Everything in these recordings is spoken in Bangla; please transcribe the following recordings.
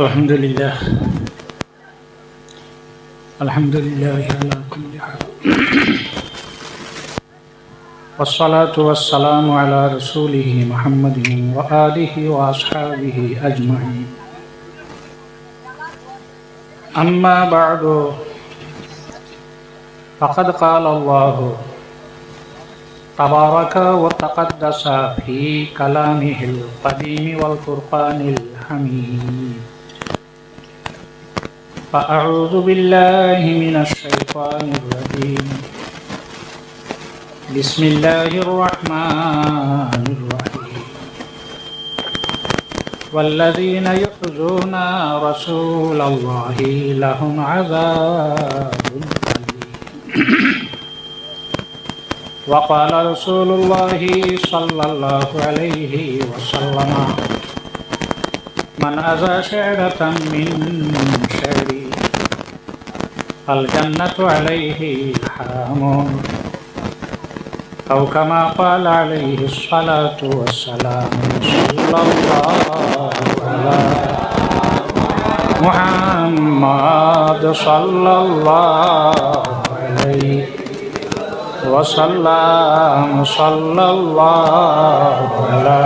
আলহামদুলিল্লাহ আলহামদুলিল্লাহ আলা কুল্লি হাল والصلاة والسلام على رسوله محمد وآله وأصحابه أجمعين أما بعد فقد قال الله تبارك وتقدس في كلامه القديم والفرقان الحميد فأعوذ بالله من الشيطان الرجيم بسم الله الرحمن الرحيم والذين يؤذون رسول الله لهم عذاب أليم وقال رسول الله صلى الله عليه وسلم من أذى شعرة من شعري الجنة عليه حرام أو كما قال عليه الصلاة والسلام صلى الله على محمد صلى الله عليه وسلم صلى الله على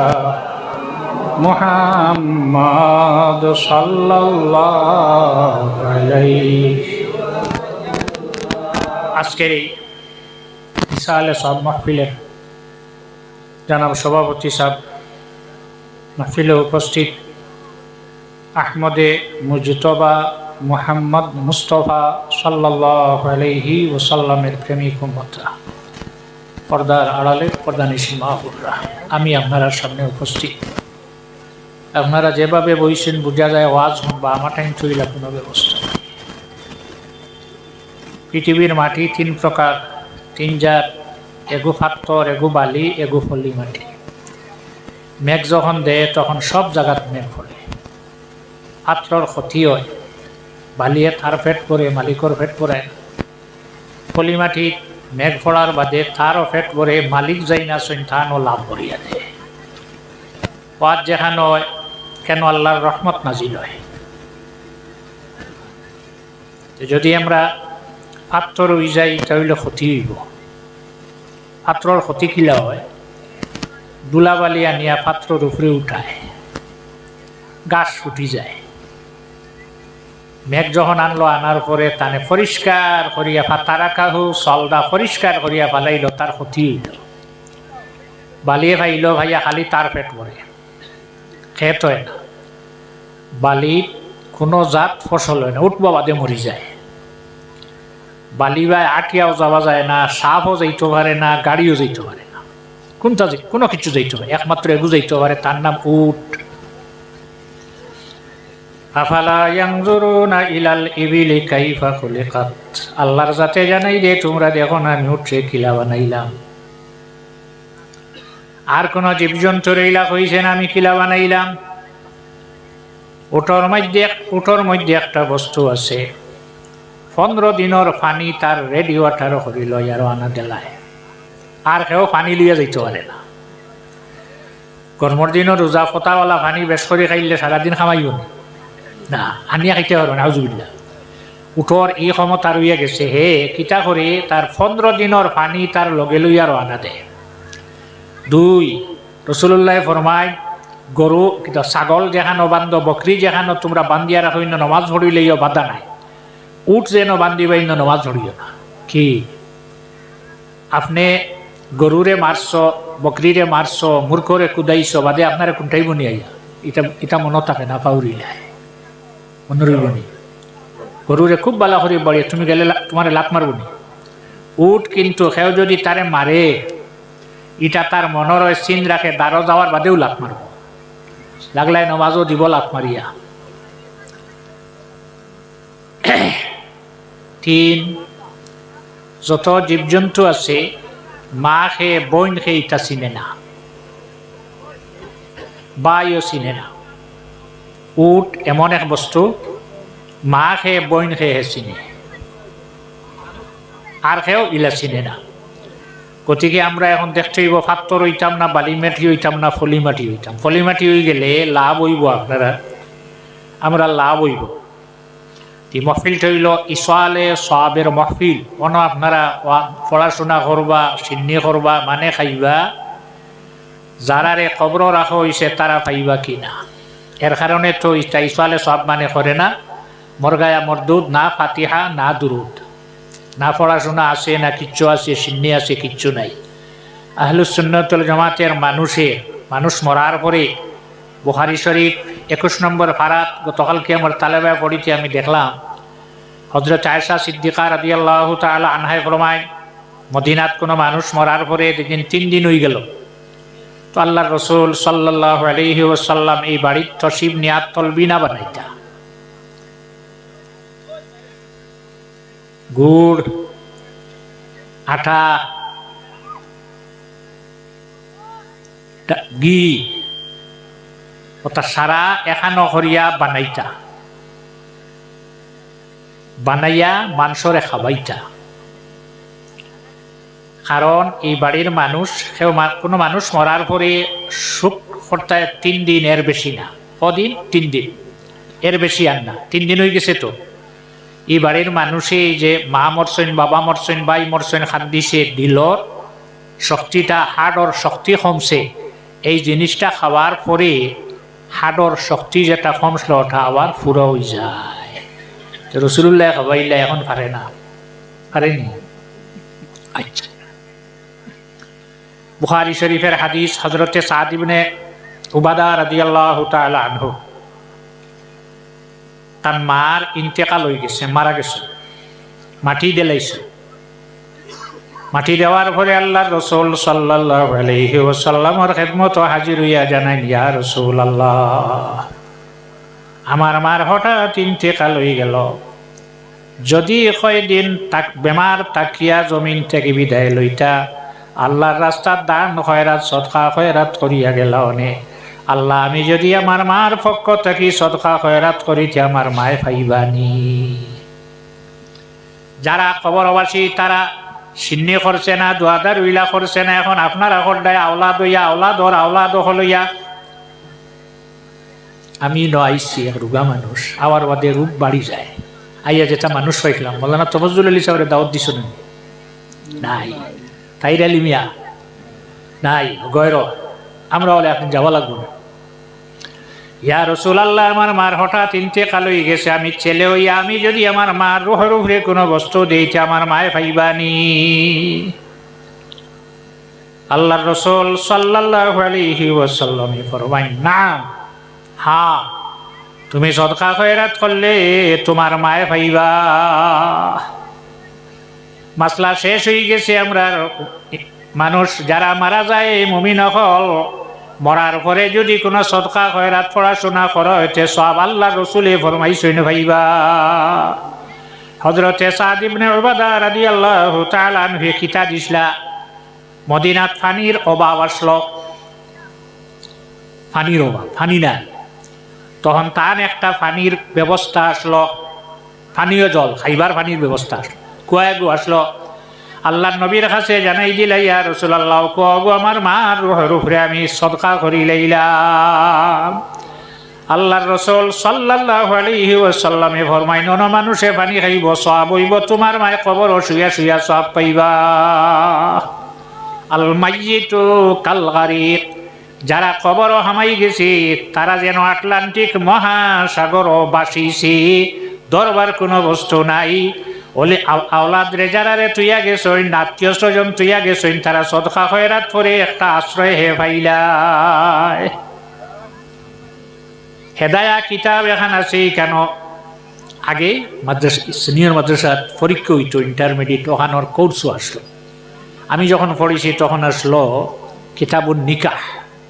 محمد صلى الله عليه আজকের এই ইসালে সব মাহফিলের জনাব সভাপতি সাহেব, মাহফিলে উপস্থিত আহমদে মুজতবা মুহাম্মদ মুস্তফা সাল্লাল্লাহু আলাইহি ওয়াসাল্লামের প্রেমিক উম্মতরা, পর্দার আড়ালে পর্দানিশী মা বোনরা, আমি আপনার সামনে উপস্থিত। আপনারা যেভাবে বইছেন বোঝা যায় ওয়াজ বা আমার টাইম চইলা কোনো ব্যবস্থা। পৃথিবীর মাটি তিন প্রকার, তিন জাত, এগু পাথর, এগু বালি, এগু ফলি মাটি। মেঘ যখন দেয় তখন সব জায়গাত মেঘ ফলে, পাথর ক্ষতি হয়, বালিয়ে তার ফেট পরে মালিকর ফেট পরে, ফলি মাটি মেঘ ফোড়ার বাদে তারও ফেট পরে মালিক যাই না সন্তানও লাভ করিয়া দেয়। ওয়াজ যেখানে হয় কেন আল্লাহর রহমত নাজিল হয়। যদি আমরা পাথর হয়ে যাই তাহলে ক্ষতি হইব। পাথরের ক্ষতি কিলা হয়, দুলাবালি আনিয়া পাথরের উপরে উঠায়, গাছ ফুটি যায়। মেঘ যখন আনলো, আনার পরে তানে পরিষ্কার করিয়া তারা কাহু চলদা পরিষ্কার করিয়া ফালাইল, তার ক্ষতি হইল। বালিয়ে ভাইল ভাইয়া খালি তার পেট পরে, খেত হয় না। বালির কোনো জাত ফসল হয় না, উঠবা বাদে মরি যায়। বালি বা আটিয়াও যাওয়া যায় না, সাপও যাইতে পারে না, গাড়িও যাইতে পারে না, কোনটা কোনো কিছু যাইতে পারে, একমাত্র এগু যাইতে পারে, তার নাম উট। আফালা ইয়ানজুরুনা ইলাল ইবিলি কাইফা খুলিকাত, আল্লাহর জাতে জানাই যে তোমরা দেখো না আমি উটরে কিলা বানাইলাম। আর কোন জীবজন্তুর ইলা কইছেন আমি কিলা বানাইলাম। উটর মধ্যে একটা বস্তু আছে, 15 দিনের পানি তার রেডি ওয়াটার করি লয় আর আনা দেলায়, আর কেউ পানি লিয়া যাইতে পারে না। গরমের দিনও রোজা ফতাওয়ালা পানি বেশ করে খাইলে সারাদিন খামাইও না, আনিয়া খাইতে পারবে না। আউযুবিল্লাহ। উঠর এই ক্ষমতা রইয়া গেছে, হে কিতা করে তার 15 দিনের পানি তার লগে লইয়া আনা দেয়। 2 রাসূলুল্লাহ ফরমায়, গরু কিতা ছাগল যেখানো বান্ধ, বকরি যেখানো তোমরা বান্ধিয়া রাখো, নমাজ পড়িলেও বাধা নাই। উঠ যেন বান্ধিবা, নমাজ পড়িও না। কি আপনি গরুরে মারছ, বকরিরে মারছ, মূর্খরে কুদাইছ, বাদে আপনারা কোনটাই বনি আইয়া, এটা মনে থাকে না, পাউরি নাই, মনে রইবনি। গরুরে খুব বালা করে বাড়িয়ে তুমি গেলে তোমার লাত মারবনি। উঠ কিন্তু সেও যদি তারে মারে, এটা তার মনের চিন রাখে, দাঁড়ো যাওয়ার বাদেও লাত মারব, লাগলাই নমাজও দিব লাত মারিয়া। 3 যত জীবজন্তু আছে, মা খেয়ে বইন খেয়ে এটা চিনে না, বাইও চিনে না। উট এমন এক বস্তু, মা খেয়ে বইন খেয়ে চিনে, আর খেয়েও ইলা চিনে না। গতিকে আমরা এখন দেখতে হইব পাথর হইতাম না, বালি মাটি হইতাম না, ফলি মাটি হইতাম। ফলি মাটি হয়ে গেলে লাভ হইব আপনারা, আমরা লাভ হইব। এই মহফিলটা হইল ইসওয়ালে সওয়াবের মহফিল। অন আপনারা পড়াশোনা করবা, সিন্নি করবা, মানে খাইবা, যারারে কবর রাখা হয়েছে তারা পাইবা কিনা। এর কারণে তো ইসওয়ালে সওয়াব মানে করে না মরগায়া মরদুদ, না ফাতিহা, না দুরুদ, না পড়াশোনা আছে, না কিচ্ছু আছে, সিন্নি আছে, কিচ্ছু নাই। আহলুস সুন্নাত ওয়াল জামাতের মানুষ মরার পরে বুখারী শরীফ 21 নম্বর পারাত গতকালকে আমার তালেবায় পড়িতে আমি দেখলাম হযরত আয়েশা সিদ্দিকা রাদিয়াল্লাহু তাআলা আনহায় ফরমায়, মদিনাত কোনো মানুষ মরার পরে দেখেন 3 দিন হয়ে গেল, তো আল্লাহর রাসূল সাল্লাল্লাহু আলাইহি ওয়াসাল্লাম এই বাড়ির তশিব নিয়াত তলবিনা বানাইতা। গুড়, আটা, ঘি ওটা সারা এখানো করিয়া বানাইতা, বানাইয়া মাংসরে খাবাইতা। কারণ এই বাড়ির মানুষ কোনো মানুষ মরার পরে সুখ করতে 3 দিন, এর বেশি না। কদিন? 3 দিন, এর বেশি আর না। 3 দিন হয়ে গেছে। তো এই বাড়ির মানুষে যে মা মরছেন, বাবা মরছেন, ভাই মরছেন, খাদ্দিছে, দিলর শক্তিটা, হাড়র শক্তি কমছে, এই জিনিসটা খাওয়ার পরে হাড়র শক্তি যেটা কমছিল ওটা আবার পুরো হয়ে যায়। রাসূলুল্লাহ খাওয়াইলা, এখন পারে না, পারেনি। আচ্ছা, বুখারী শরীফের হাদিস, হযরতে সাদ ইবনে উবাদা রাদিয়াল্লাহু তাআলা আনহু, তার মার ইন্তেকাল হয়ে গেছে, মারা গেছে, মাটি দিলাইছে। মাটি দেওয়ার পরে আল্লাহর রাসূল সাল্লাল্লাহু আলাইহি ওয়াসাল্লামের খিদমত হাজির হইয়া জানাইল, ইয়া রাসূলুল্লাহ, আমার মার হঠাৎ ইন্তেকাল হয়ে গেল, যদি কয়দিন বেমার তাকিয়া জমিন থেকে বিদায় লইতা, আল্লাহর রাস্তার দান খয়রাত সদকা খয়রাত করিয়া গেল অনে, আল্লাহ আমি যদি আমার মার পক্ষ থেকে সদকা খয়রাত করিতে আমার মায় পাইবানি। যারা কবরবাসী তারা সিন্নি করছে না, দোয়াদার উইলা করছে না, এখন আপনার আকরদায় আওলাদ হইয়া, আওলাদর আওলাদ হলইয়া। আমি আইসি এক রুগা মানুষ, আবার বাদে রূপ বাড়ি যায়। আইয়া যেটা মানুষ পাইলাম, বললাম না তফজুল আলী সাহেবের দাওয়াত দিছ নাই, তাইর আলী মিয়া নাই, গয়র আমরা বলে আপনি যাওয়া লাগবো না। ইয়া রাসূলুল্লাহ, আমার মার হঠাৎ ইন্তেকাল হয়ে গেছে, আমি ছেলে হইয়া আমি যদি আমার মার রুহের উপরে কোনো বস্তু দিইতে আমার মায়ে পাইবানি। আল্লাহর রাসূল সাল্লাল্লাহু আলাইহি ওয়াসাল্লাম ফরমায়, না, হ্যাঁ, তুমি সদকা খয়রাত করলে তোমার মায়ে পাইবা। মাসলা শেষ হয়ে গেছে। আমরা মানুষ যারা মারা যায়, মুমিন হল, মরার পরে যদি কোনো সদকা খয়রাত পড়াশোনা করা হইতে সব আল্লাহর রাসূলে ফরমাইছেন ভাইবা। হযরতে সাদ ইবনে উবাদা রাদিয়াল্লাহু তাআলা আনহু কিতা দিছলা, মদিনাত পানির অভাব আসলো, পানির অভাব, পানি নাই। তখন তার একটা পানির ব্যবস্থা আসলো, পানীয় জল খাইবার পানির ব্যবস্থা আসলো, কুয়াগু আসলো। আল্লাহর নবীর কাছে জানাই দিলা, ইয়া রাসূলুল্লাহ, কুয়াগু আমার মার রুহের উপরে আমি সদকা করি লাইলাম। আল্লাহর রাসূল সাল্লাল্লাহু আলাইহি ওয়াসাল্লামে ফরমাইন, অন্য মানুষে পানি খাইব, সওয়াব হইব, তোমার মায়ে কবর শুইয়া শুইয়া সওয়াব পাইবা। আল মাইয়িতু কাল গারিক, যারা কবর হামাই গেছে তারা যেন আটলান্টিক মহাসাগর বাসিছে, দরবার কোনো বস্তু নাই। ওলে আওলাদ রে যারা রে তুইয়া গেছইন, আত্মীয় স্বজন তুইয়া গেছইন, তারা সদকা খয়রাত করে একটা আশ্রয় হে পাইলাই। হেদায়া কিতাব এখন আছে কেন, আগে মাদ্রাসা, সিনিয়র মাদ্রাসার পরীক্ষা হইতো, ইন্টারমিডিয়েট, ওখানোর কোর্সও আসলো। আমি যখন পড়েছি তখন আসলো কিতাবুল নিকাহ,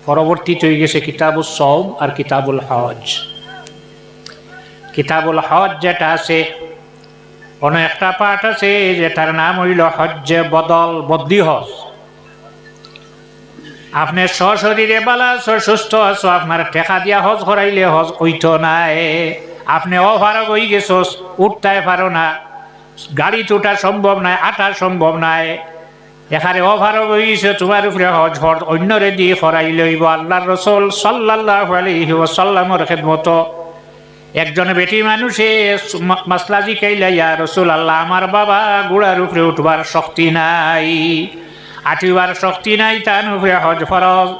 পরবর্তীতে হয়ে গেছে কিতাবুল সওম আর কিতাবুল হজ। কিতাবুল হজ যেটা আছে, অন্য একটা পাঠ আছে যেটার নাম হইল হজ্জে বদল, বদলি হজ। আপনি সশরীরে বালা সুস্থ আছো, আপনার টেকা দিয়া হজ করাইলে হজ হইতো নাই। আপনি অভারক হয়ে গেছো, উঠতে পারো না, গাড়ি উঠা সম্ভব নাই, আটা সম্ভব নাই, এখানে অভারক হয়েছে, তোমার উপরে হজ হজ অন্যরে দিয়ে করাই লইব। আল্লাহর রাসূল সাল্লাল্লাহু আলাইহি ওয়াসাল্লামের খিদমত একজন বেটি মানুষে মাসলা জিকাইলা, ইয়া রাসূলুল্লাহ, আমার বাবা ঘোড়ার উপরে উঠবার শক্তি নাই, আটিবার শক্তি নাই, তার উপরে হজ ফরজ,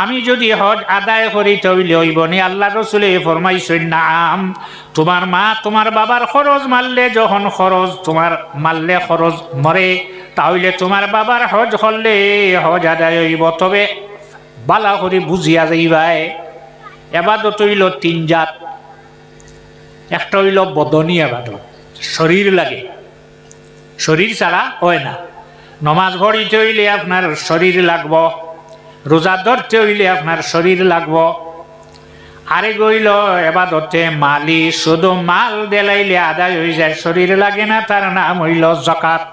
আমি যদি হজ আদায় করিতে হইলে হইব নি? আল্লাহ রসুলে ফরমাইছেন, নাম, তোমার মা তোমার বাবার খরচ মারলে, যখন খরচ তোমার মারলে খরচ মরে, তাহলে তোমার বাবার হজ করলে হজ আদায় হইব। তবে বালা করে বুঝিয়া যাইবাই, এবাদত হইল তিন জাত। একটা হইল বদনী আবাদত, শরীর লাগে, শরীর ছাড়া হয় না। নমাজ পড়িতে হইলে আপনার শরীর লাগব, রোজা ধরতে হইলে আপনার শরীর লাগব। আরেক হইল এবাদতে মালি, শুধু মাল দেলাইলে আদায় হয়ে যায়, শরীর লাগে না, তার নাম হইল যাকাত।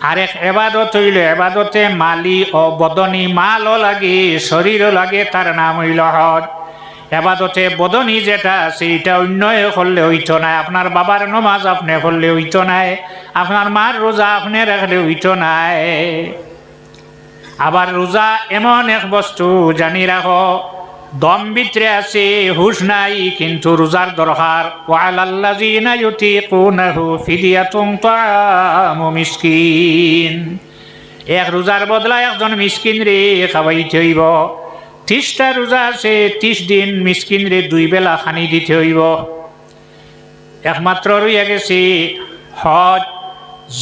আরেক এবাদত হইল এবাদতে মালি ও বদনী, মালও লাগে শরীরও লাগে, তার নাম হইল হজ। এবাদতে বদনী যেটা সেইটা অন্যয় করলে হইতো না, আপনার বাবার নমাজ আপনি করলে হইতো নাই, আপনার মার রোজা আপনি রাখলে হইতো নাই। আবার রোজা এমন এক বস্তু, জানি রাখো, দম ভিতরে আছে, হুশ নাই, কিন্তু রোজার দরকার। ওয়ালাল্লাযিনা ইউতিকুনাহু ফিদিয়াতুন তাআমু মিসকিন, এক রোজার বদলা একজন মিসকিন রে খাওয়াইতে হইব। 30টা রোজা আছে, 30 দিন মিসকিন রে 2 বেলা খানি দিতে হইব। একমাত্র রইয়া গেছে হজ,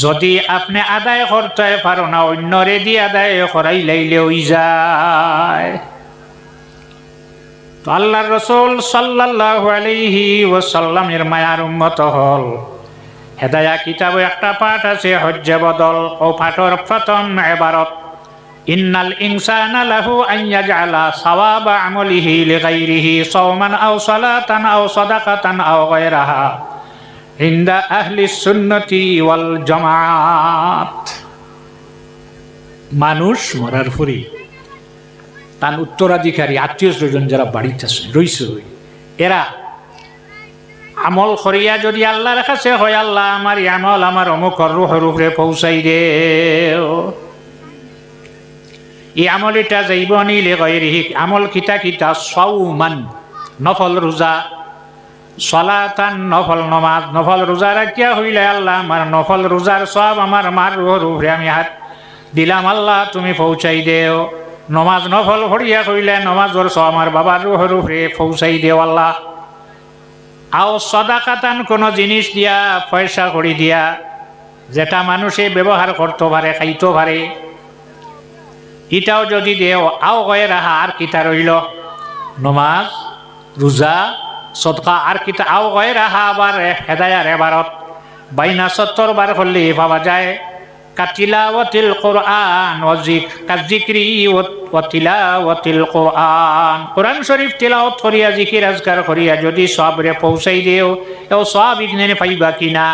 যদি আপনি আদায় করতে পারো না, অন্যরে দিয়ে আদায় করাই লাইলে হই যায়। তো আল্লাহর রাসূল সাল্লাল্লাহু আলাইহি ওয়াসাল্লামের মায়ার উম্মত হল, হেদায়া কিতাবে একটা পাঠ আছে হজ্জে বদল। ও পাঠর প্রথম ইবারত, ইন্নাল ইনসানা লাহু আন ইয়াজআলা সাওয়াবা আমলিহি লিগাইরিহি সাওমান আও সালাতান আও সাদাকাতান আও গায়রাহা ইনদা আহলি সুন্নতি ওয়াল জামাত। মানুষ মরার পরে তার উত্তরাধিকারী আত্মীয় স্বজন যারা বাড়িতে রইছে, এরা আমল করিয়া যদি আল্লাহর কাছে হয়, আল্লাহ আমার আমল আমার অমুকর রূহের উপরে পৌঁছাই দে, এই আমলিটা যাইব নিলে গায়রিহি, আমল কিতা কিতা, সাওমান নফল রোজা, সালাতান নফল নমাজ, নফল রোজা রাখিয়া হইলে আল্লাহ আমার নফল রোজার সব আমার মার রূহের উপরে আমি হাত দিলাম, আল্লাহ তুমি পৌঁছাই দেও। নমাজ নফল ভরিয়া কইলে নমাজর সব আমার বাবার রূহের উপরে পৌঁছাই দেও আল্লাহ। আও সাদাকাতান, কোন জিনিস দিয়া, পয়সা করি দিয়া, যেটা মানুষে ব্যবহার করতে পারে, খাইতে পারে, এটাও যদি দেও। আও গায়রাহা, আর কিতা রইল, নমাজ রোজা সদকা, আর কিতা। আও গায়রাহা আবার হেদায়ার এবারত 72 বার করলে পাওয়া যায়। কাতিলাওয়াতিল কোরআন কাযিকরি ওয়া তিলাওয়াতিল কোরআন, কোরআন শরীফ তিলাওয়াত করিয়া জিকির আজকার করিয়া যদি সবরে পৌঁছাই দেও, এও সব ইগনে পাইবা কিনা।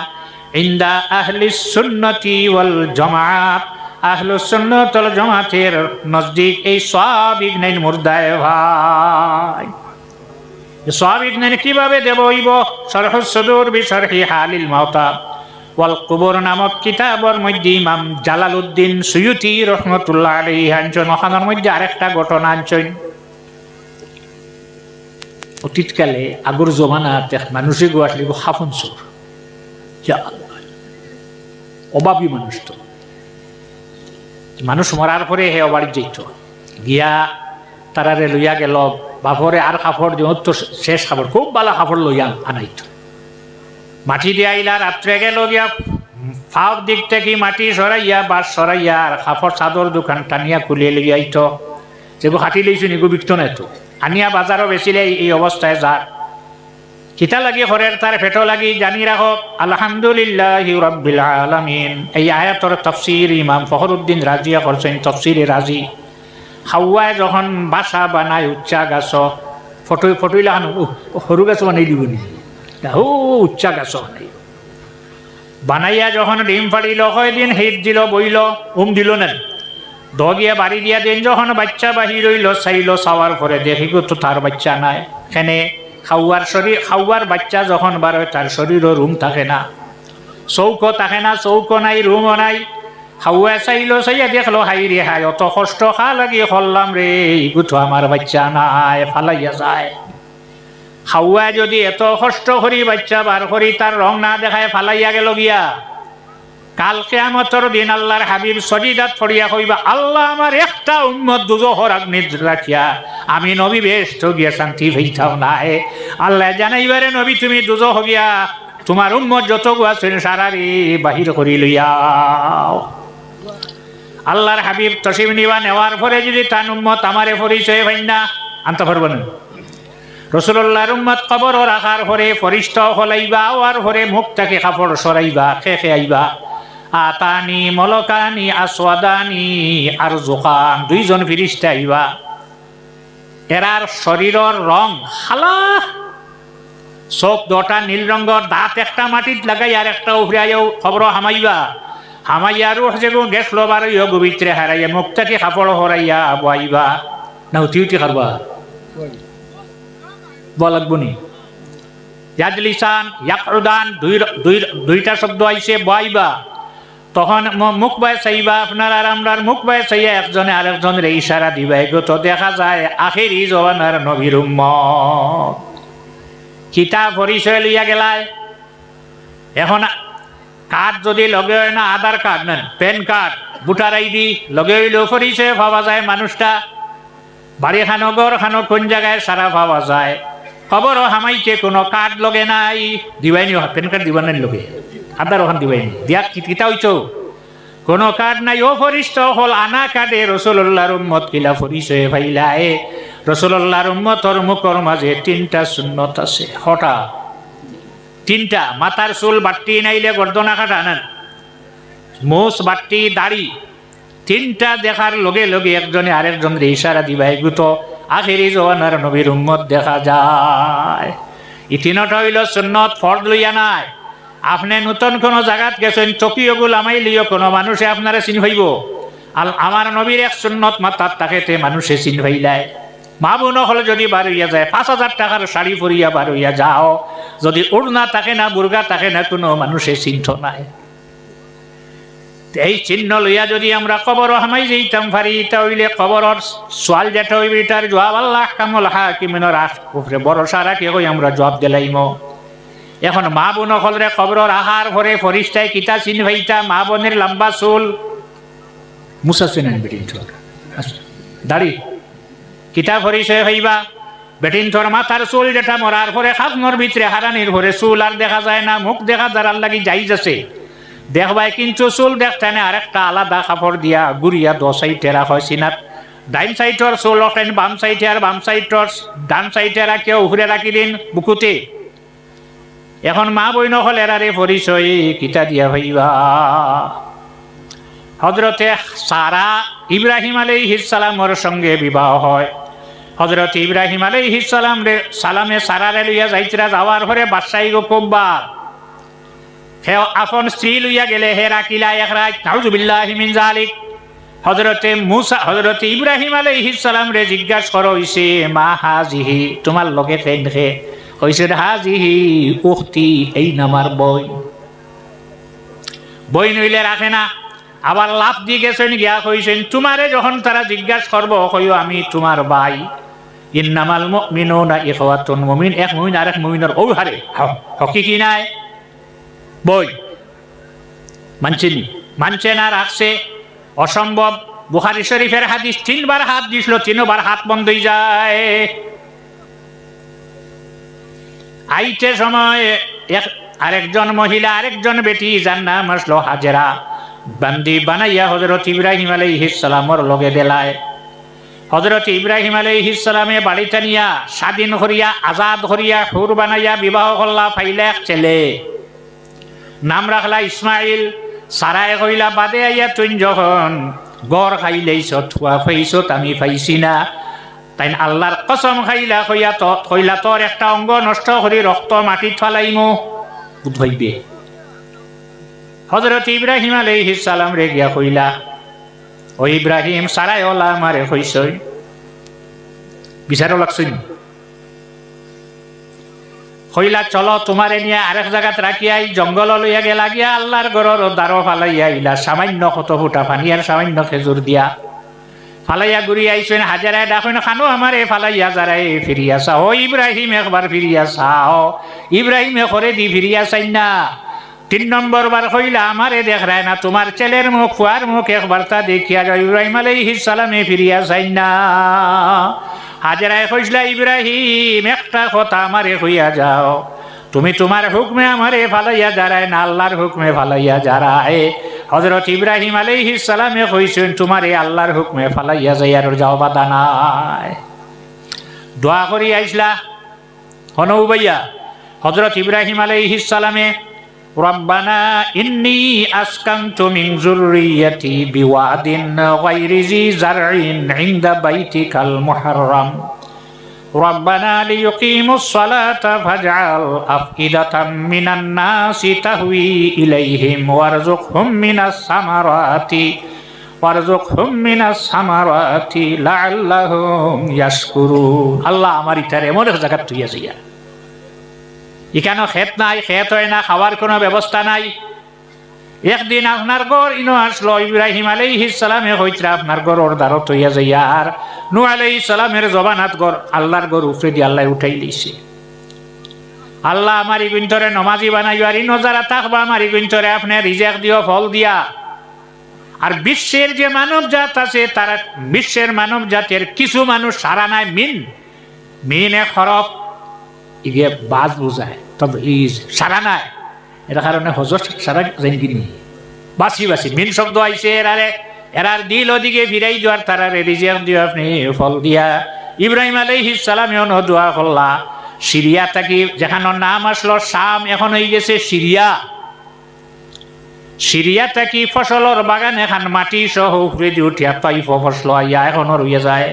ইনদা আহলিস সুন্নতি ওয়াল জামাত, আহলুস সুন্নাত ওয়াল জামাতের নজদিক এই সব ইগনে মুর্দায় ভাই। সব ইগনে কিভাবে দেব হইব? শরহুস সুদূর বিশরহি হালিল মাওতা ওয়াল কুবুর নামক কিতাবের মধ্যে ইমাম জালালউদ্দিন সুয়ুতি রহমতুল্লাহ আলাইহি আনছেন। ওখানের মধ্যে আরেকটা ঘটনা আনছেন। অতীতকালে আগর জমানাতে মানুষে গোয়াটলিব খাফন চোর, অভাবী মানুষ, তো মানুষ মরার পরে হে বাড়ি যাইত, গিয়া তারারে লইয়া গেল, বাপরে আর কাপড় দিও তো শেষ কাপড়, খুব ভালো কাপড় লইয়া আনাইত, মাটি দিয়ে আইলা, রাত্রে গেল গিয়া ফাঁক দিক থেকে মাটি সরাইয়া বাস সরাইয়া আর কাপড় চাদর দোকান টানিয়া খুলিয়ে লইয়া আইত, যেগু হাঁটি লইছো নিগু বিকত নাই তো, আনিয়া বাজারও বেচিলে এই অবস্থায় যার কিতা লাগি ঘরের তার পেটো লাগি। জানি রাখো আলহামদুলিল্লাহি রাব্বিল আলামিন, এই আয়াতর তাফসীর ইমাম ফখরুদ্দিন রাজিয়া করছেন, তাফসীরে রাজি। হাওয়ায় যখন বাসা বানায় উচ্চা গাছ, ফটইলা সরু গাছ বানাই দিব নি, উচ্চা গাছ বানাইয়া যখন ডিম ফাড়িল, কয়দিন হিট দিল, বইল, দিল না, দগিয়া বাড়ি দিয়া দিন যখন বাচ্চা বাহির হইল, চাইল, চাওয়ার পরে দেখি তো তার বাচ্চা নাই। এখানে খাওয়ার বাচ্চা যখন বার হয়, তার শরীরও রুম থাকে না, চৌকো থাকে না, চৌকো নাই, রুমও নাই। খাওয়া চাইল, চাইয়া দেখলো, হাই রে হাই, অত কষ্ট খা লাগি করলাম রে, ইগু তো আমার বাচ্চা নাই, ফালাইয়া যায়। হাওয়া যদি এত কষ্ট করি বাচ্চা বার করি তার রং না দেখায় ফালাইয়া গেল গিয়া, কাল কিয়ামতের দিন আল্লাহর হাবিব সজিদাত পড়িয়া কইবা, আল্লাহ আমার একটা উম্মত দুজহর আগ্নিত রাখিয়া আমি নবী বেষ্ট গিয়া শান্তি হইতাও না। আল্লাহ জানাইবারে নবী তুমি দুজহ গিয়া তোমার উম্মত যত আছেন সারারি বাহির করি লইয়াও। আল্লাহর হাবিব তসিম নিবা নেওয়ার পরে যদি তার উম্মত আমারে পরিচয় হই না আনতে পারবো না। রসুল্লাহর উম্মত কবর রাখার পরে ফরিস্তা হলাইবা, ওয়ার পরে মুখ থেকে কাপড় সরাইবা, খেয়ে আইবা। আতানি মলকানি আসওয়াদানি আর জোকান, দুইজন ফিরিস্তা আইবা। এরার শরীরের রং হালা, চোখ দুটা নীল রঙের, দাঁত একটা মাটিত লাগাই আর একটা উফরে আইও খবর হামাইবা। হামাইয়া রুহ যেগো গ্যাস লবার ভিতরে হারাইয়া মুখ থেকে কাপড় হরাইয়া বইবা না উঠি উঠি খারবা বলাগবো নি। ইয়াজলিসান ইয়াকউদান দুইটা শব্দ আইছে বইবা, তখন মুখ বাই চাইবা আপনার আর আমরার মুখ বাই চাইয়া একজনে আরেকজনের ইশারা দিবা। এগো তো দেখা যায় আখিরি জওয়ানার নবীর উম্মত। কিতাব পরিচয় লইয়া গেলায়। এখন কার্ড যদি লগে হয় না, আধার কার্ড নেন, প্যান কার্ড, ভোটার আইডি লগে হইলেও পরিচয় পাওয়া যায় মানুষটা। বাড়ি খানো গড় খানো কোন জায়গায় সারা পাওয়া যায়। খবরও হামাইকে কোনো কার্ড লগে নাই, দিবাইনি প্যান কার্ড দিবার নাই লগে, আধার ওখান দিবাইনি দিয়া কিতা হইছ কোনো কার্ড নাই। ও ফরিস্ত হল আনা কার্ডে রসুল্লাহর উম্মত কিলা পরিচয় পাইলায়। রসুল্লাহর উম্মতর মুখর মাঝে তিনটা সুন্নত আছে। হঠাৎ তিনটা, মাথার চুল বাট্টি নাইলে গর্দনা কাটা আনেন, মোষ বাট্টি দাড়ি, তিনটা দেখার লগে লগে একজনে আরেকজনের ইশারা দিবা। এগুতো আখেরি জওয়ানার নবীর উম্মত দেখা যায়। ই তিনটা হইল সুন্নত, ফরজ লইয়া নাই। আপনি নতুন কোনো জায়গাত গেছেন, চকিও লামাই লিও কোনো মানুষে আপনারা চিন ভাইব। আমার নবীর এক সুন্নত মাতার তাকেতে মানুষে চিন ভাইলায়। মা বোন হলে যদি বার হইয়া যায় 5,000 টাকার শাড়ি পরিয়া বার হইয়া যাও, যদি ওড়না থাকে না বুর্গা থাকে না কোনো মানুষের চিহ্ন নাই। এই চিহ্ন লইয়া যদি আমরা কবর হামাই যেতাম পারি, তাহলে কবরের সোয়াল যেটা হইবে এটার জবাব আল্লাহ কামল হাকিমিনের উপরে ভরসা রাখি হই আমরা জবাব দিলাইম। এখন মা বোন হলরে কবরের আহার ভরে ফরিস্তায় কিতা চিন ভাইতা, মা বোনের লম্বা চুল মুসা চিনেন বেটিন দাড়ি কিতা পরিচয় হইবা। বেটিন তোর মাথার চুল যেটা মরার পরে খাজনর ভিতরে হারানির ভরে চুল আর দেখা যায় না, মুখ দেখা যারার লাগি যাই যাচ্ছে দেখবাই, কিন্তু চুল দেখতে না আরেকটা আলাদা কাপড় দিয়া গুড়িয়া 2 সাইডে রাখা হয় সিনাত। ডাইন সাইডর চুল ওঠেন বাম সাইডে, আর বাম সাইডর ডান সাইডে রাখিয়া উফরে রাখি দিন বুকুতে। এখন মা বইন হল এরারে পরিচয় কিতা দিয়া হইবা। হজরতে সারা ইব্রাহিম আলাইহিস সালামের সঙ্গে বিবাহ হয়। হজরত ইব্রাহিম আলাইহিস সালাম রে সালামে সারারে লইয়া যাইতরা, যাওয়ার পরে বাদশাহী গো খুববার হে আপন স্ত্রী লইয়া গেলে হে রাখিলা এক রাত। নাউজুবিল্লাহি মিন জালিক। হজরতে মুসা হজরত ইব্রাহিম আলাইহিস সালাম রে জিজ্ঞাসা করা হইছে, মা হাজিহি, তোমার লগে কেন হে? কইছে হাজিহি উখতি, এই নামার বই। বই নইলে রাখে না। আবার লাভ দিয়ে গেছেন গিয়া কইছেন, তোমারে যখন তারা জিজ্ঞাসা করবো কইও আমি তোমার ভাই। ইন্নামাল মুমিনুনা ইখওয়াতুন, মুমিন এক মুমিন আরেক মুমিনের ঔহারে হকি কি নাই বই মানছেনি, মানছে না, রাখছে অসম্ভব। বুখারী শরীফের হাদিস, 3 বার হাত দিছিল, 3 বার হাত বন্ধ হয়ে যায়। আইতে সময় আরেকজন মহিলা আরেকজন বেটি যার নাম আসলো হাজেরা, বান্দি বানাইয়া হজরত ইব্রাহিম আলাইহিস সালামর লগে দেলায়। হজরত ইব্রাহিম আলাইহিস সালামে বাড়িতে নিয়া স্বাধীন করিয়া আজাদ করিয়া হুর বানাইয়া বিবাহ করলা, পাইলা এক ছেলে, নাম রাখলা ইসমাইল। সারায় কইলা বাদে আইয়া তুই যখন গড় খাইলেইছ থুয়া পাইছত আমি পাইছি না, তাই আল্লাহর কসম খাইলা কইলা তোর একটা অঙ্গ নষ্ট করি রক্ত মাটিত ফালাইমু বুঝাইবে। হজরত ইব্রাহিম আলাইহিস সালাম রে গিয়া কইলা, ও ইব্রাহিম সারায় ওলা আমারে কইছই, বিচারও লাগছই। কইলা চলো তোমারে নিয়ে আরেক জায়গাত রাখিয়াই জঙ্গল লইয়া গেলা, গিয়া আল্লাহর ঘরের দ্বারও ফালাইয়া আইলা, সামান্য কত ফুটা পানি আর সামান্য খেজুর দিয়া ফালাইয়া ঘুরি আইসেন হাজারায় ডাকেন খানো আমারে ফালাইয়া যারাই ফিরিয়া চাও ইব্রাহিম একবার ফিরিয়া চাও ইব্রাহিমে করে দি ফিরিয়া চাই না 3 নম্বর বার কইলা আমারে দেখ রায় না তোমার ছেলের মুখ ফুয়ার মুখ একবার তা দেখিয়া যাও ইব্রাহিম আলাইহিস সালামে ফিরিয়া চাই না হাজারায় কইলা ইব্রাহিম একটা কথা আমারে কইয়া যাও তুমি তোমার হুকমে আমারে ফালাইয়া যারায় না আল্লাহর হুকমে ফালাইয়া যারায় হযরত ইব্রাহিম আলাইহিস সালামে কইছেন তোমারে আল্লাহর হুকমে ফালাইয়া যাইয়ার যাও বাধা নাই দোয়া করি আইসলা হনৌ ভাইয়া হযরত ইব্রাহিম আলাইহিস সালামে রব্বানা ইন্নী আসকানতু মিন যুররিয়্যাতি বিওয়াদিন গায়রি জি জারইন ইনদা বাইতিকাল মুহাররাম ربنا ليقيموا الصلاة فاجعل أفئدة من الناس تهوي إليهم وارزقهم من الثمرات لعلهم يشكرون الله আমার ইতারে মনে জায়গা তুই যাইয়া এখানে খেত নাই খেত হয় না খাওয়ার কোনো ব্যবস্থা নাই একদিন আপনার ঘর ইনো আসলো ইব্রাহিম আলাইহিস সালামে হইতরা আপনার ঘরের দ্বারত হইয়া যাইয়া আর নূহ আলাইহিস সালামের জবানাত ঘর আল্লাহর ঘর উপরে দিয়ে আল্লাহ উঠাই লইছে আল্লাহ আমারি গুন্তরে নমাজি বানাইও আর ইনো যারা থাকবা আমারি গুন্তরে আপনি রিজিক দিও ফল দিয়া আর বিশ্বের যে মানব জাত আছে তারা বিশ্বের মানব জাতের কিছু মানুষ সারা নাই মিনে খরফ ইগে বাজ বুঝায় তবে ই সারা নাই এর কারণে হজর সারা জানগিনি বাসি মিন শব্দ আইছে এরার দিল ওদিকে ফিরাই দেওয়ার তারা রিজিক দিও আপনি ফল দিয়া ইব্রাহিম আলাইহিস সালামেও দোয়া করলা সিরিয়া থাকি যেখানোর নাম আসলো শাম এখন হয়ে গেছে সিরিয়া থাকি ফসলের বাগান এখন মাটি সহ উপরে দিয়ে উঠিয়া তাইফ ফসল আইয়া এখনো রইয়া যায়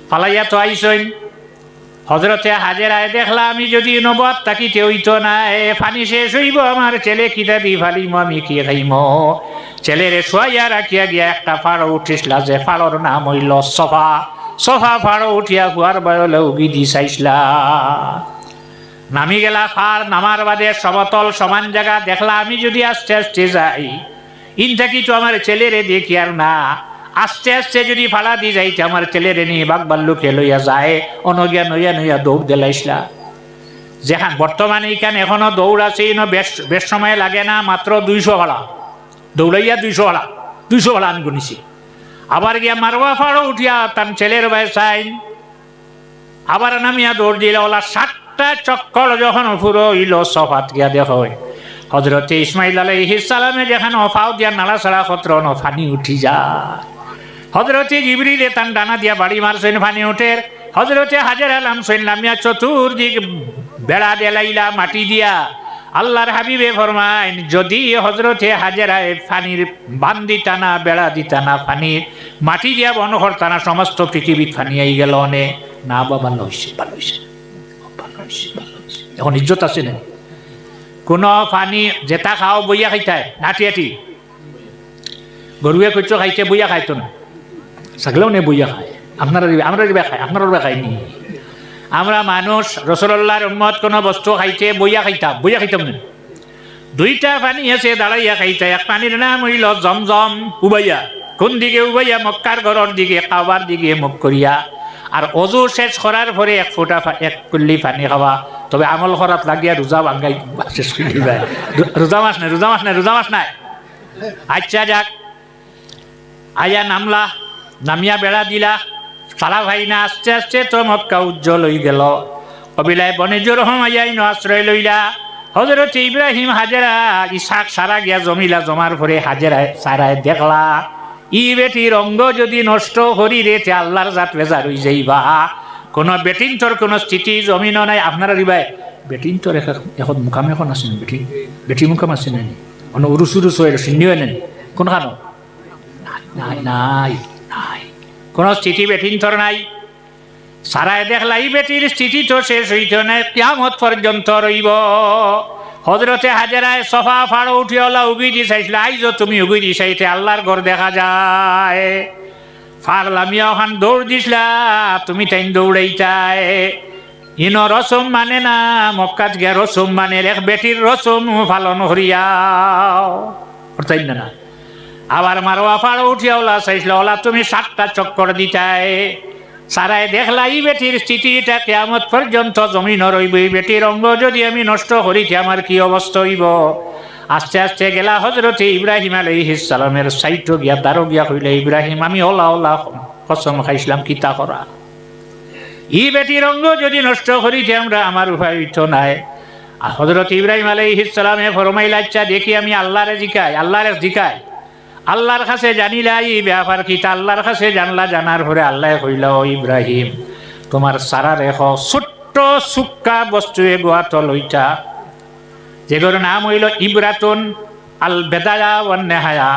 ফালাইয়া তো আইসইন হজরতে হাজেরায় দেখলা আমি যদি নবত তাকিতে হইতো না পানি শেষ হইব আমার ছেলে কিতা দি ফালিম আমি কি খাইম ছেলেরে শোয়াইয়া রাখিয়া গিয়া একটা ফাড়ো উঠিসলা যে ফাড়োর নাম হইল সোফা ফাড়ো উঠিয়া কুয়ার বয়লে উগি দি চাইসলা নামি গেলা ফার নামার বাদে সমতল সমান জায়গা দেখলা আমি যদি আস্তে আস্তে যাই ইন থাকি তো আমার ছেলেরে দেখি আর না আস্তে আস্তে যদি ফাড়া দি যাইতে আমার ছেলেরে নিয়ে বাঘ বাল্লুকে লইয়া যায় অনগিয়া নইয়া দৌড় দিলাইসলা যেখান বর্তমানে এখানে এখনো দৌড় আছে বেশ সময় লাগে না মাত্র 200 ভাড়া দৌড়াইয়া 200 ভাড়া আমি গুনিছি আবার গিয়া মারওয়া ফাড়ো উঠিয়া তার ছেলের বয়স আইন আবার নামিয়া দৌড় দিলে ওলা 7টা চক্কর যখন পুরো হইল সফাত গিয়া দেখ হজরতে ইসমাইল আলাইহিস সালামে যেখানে অফাও দিয়া নাড়াছাড়া খত্র ফানি উঠি যায় হজরতে জিবরিলে তান ডানা দিয়া বাড়ি মারছেন ফানি উঠের হজরতে হাজার আলাম সৈন নামিয়া চতুর্দিক বেড়া দেলাইলা মাটি দিয়া আল্লাহর হাবিবে ফরমাইন যদি হজরতে হাজারায় ফানির বান দিতানা বেড়া দিতানা ফানির মাটি দিয়া বন করতানা সমস্ত পৃথিবীর ফানি আই গেল অনে না বাবা ভালো হয়েছে এখন ইজ্জত আছে না কোন ফানি যেটা খাও বইয়া খাইতায় নাটি গরুয়ে কইছো খাইতে বইয়া খাইতো না ছাগলেও নে বইয়া খায় আমরা খাই আপনারা খাইনি আমরা মানুষ রাসূলুল্লাহর উম্মত কোন বস্তু খাইতে বইয়া খাইতাম না 2টা পানি আছে দাঁড়াইয়া খাইতে এক পানির নাম হইল জমজম উবাইয়া কোন দিকে উবাইয়া মক্কার ঘরের দিকে কাবার দিকে মুখ করিয়া আর অজু শেষ করার পরে এক ফোঁটা এক কুল্লি পানি খাওয়া তবে আমল করাত লাগিয়া রোজা ভাঙ্গাই শেষ করে দিবা রোজা মাস নাই আচ্ছা যাক আয়া নামিয়া বেড়া দিলা সারা ভাই না আস্তে আস্তে তো মক্কা উজ্জ্বল হয়ে গেল কবিলায় বনেজুর আইন আশ্রয় লইলা হযরত ইব্রাহিম হাজেরা ইসাক সারা গিয়া জমার পরে হাজেরা সারায় দেখলা ই বেটির অঙ্গ যদি নষ্ট করি রে তে আল্লাহর জাত বেজার হয়ে যাইবা কোনো বেটিন তোর কোনো স্থিতি জমিনও নাই আপনারা দিবাই বেটিন তোর এখন মুকাম এখন আসেন বেটি মুকাম আসেন অন্য উরুস হয়ে চিনিও নেন কোনখানো নাই কোনো স্থিতি বেটিন তোর নাই সারায় দেখলা এই বেটির স্থিতি তো শেষ হইত নাই কিয়ামত পর্যন্ত রইব হজরতে হাজেরায় সফা ফাড়ো উঠিওলা উগি দি চাইছিল আইজ তুমি উগি দি চাইতে আল্লাহর ঘর দেখা যায় ফারলামিয়া ওখান দৌড় দিছিলা তুমি তাই দৌড়াইতাই ইন রসম মানে না মক্কাত গিয়া রসম মানে এক বেটির রসম পালন করিয়াও তাই না আবার মারোয়া ফাড়ো উঠিয়া ওলা চাইছিল, ওলা তুমি 7টা চক্কর দিতাই। সারাই দেখলা এই বেটির স্থিতিটা কিয়ামত পর্যন্ত জমিন রইব, এই বেটির অঙ্গ যদি আমি নষ্ট করিতে আমার কি অবস্থা হইব। আস্তে আস্তে গেলা হজরতে ইব্রাহিম আলাইহিস সালামের সাইটো গিয়া দারো গিয়া কইলে, ইব্রাহিম আমি ওলা ওলা কসম খাইছিলাম কিতা করা, ই বেটির অঙ্গ যদি নষ্ট করিতে আমরা আমার উপায় হইতো নাই। আর হজরত ইব্রাহিম আলাইহিস সালামে ফরমাইলা, আচ্ছা দেখি আমি আল্লাহরে জিকাই, আল্লাহর কাছে জানিলা এই ব্যাপার কিতা। আল্লাহর কাছে জানলা, জানার পরে আল্লাহ কইল, ও ইব্রাহিম তোমার সারা রেখ ছোট্ট সুক্কা বস্তুয়ে গোয়াত লইটা, যেগুলোর নাম হইল ইবরাতুন আল বেদায়া ওয়ান নেহায়া।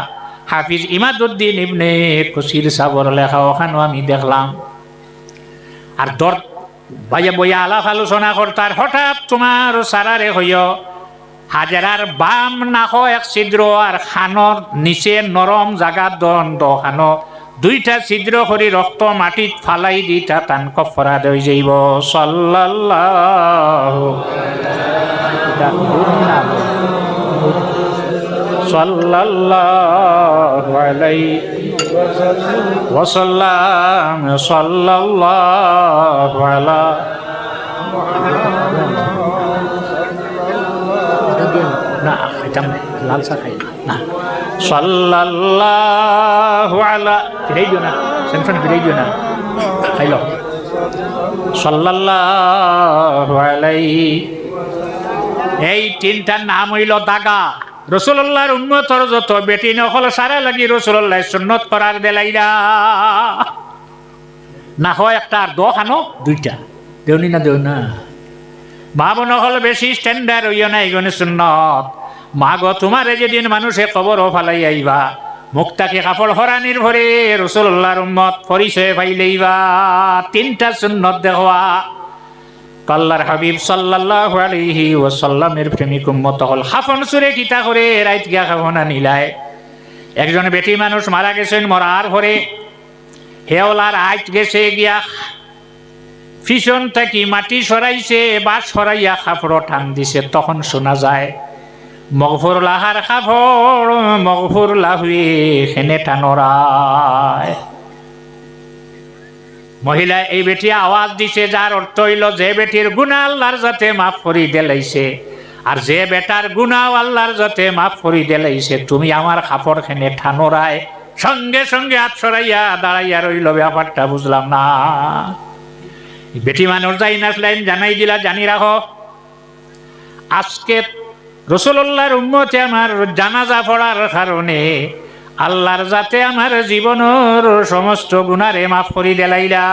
হাফিজ ইমাদুদ্দিন ইবনে কসির সাবর লেখা, ওখানেও আমি দেখলাম। আর দর বইয়া বইয়া আলাপ আলোচনা করতার, হঠাৎ তোমার সারারে হইয় হাজারার বাম নাক এক ছিদ্র আর খানোর নিচে নরম জাগা দণ্ড খানো 2টা ছিদ্র করি রক্ত মাটিত ফালাই দিতা তান কফরা দই যাইব। সাল্লাল্লাহু আলাইহি ওয়াসাল্লাম। সাল্লাল্লাহু আলা না খাইতাম না, লাল চা খাই না। সাল্লাল্লাহু আলা ফিরাই দিও না, সেনফোন ফিরাই দিও না, খাইল। সাল্লাল্লাহু আলাইহি। এই 3টার নাম হইল দাগা। রাসূলুল্লাহর উম্মতর যত বেটি নকল সারা লাগি রাসূলুল্লাহ সুন্নত করার দেলাইলা না হয় একটা আর দোখানো 2টা দেউনি না দেউ না। মা বোন হল বেশি স্ট্যান্ডার্ড হইও না, এগুলো সুন্নত। মা গো তোমারে যেদিন মানুষে কবর ফালাই আইবা, মুক্তাকে কাপড় হরানির ভরে রাসূলুল্লাহর উম্মত পরিচয় পাইলেইবা। 3টা সুন্নত দেখবা। আল্লাহর হাবিব সাল্লাল্লাহু আলাইহি ওয়াসাল্লামের প্রেমিক উম্মত হল খাফন সুরে কিতা করে রাইত গিয়া খাফন আনিলায়। একজন বেটি মানুষ মারা গেছেন, মরার পরে হেওলার আইত গেছে গিয়া ফিসন থাকি মাটি সরাইছে বা সরাইয়া কাপড় টান দিছে। তখন শোনা যায় মগফুর লাহার কাপড় মগফুর লাহুয়ে হেনে টানরায়। মহিলা এই বেটি আওয়াজ দিছে, যার অর্থ হইল যে বেটির গুনাহ আল্লাহর যাতে মাফ করি দেলাইছে, আর যে বেটার গুনাহ আল্লাহর যাতে মাফ করি দেলাইছে, তুমি আমার কাপড় খেনে ঠানোরায়। সঙ্গে সঙ্গে হাত সরাইয়া দাঁড়াইয়া রইল। ব্যাপারটা বুঝলাম না। বেটি মানুষ যাই নাচলেন, জানাই দিলা, জানি রাখো আজকে রাসূলুল্লাহর উম্মতে আমার জানাজা পড়ার কারণে আল্লাহর যাতে আমার জীবনের সমস্ত গুনারে মাফ করি দেলাইলা।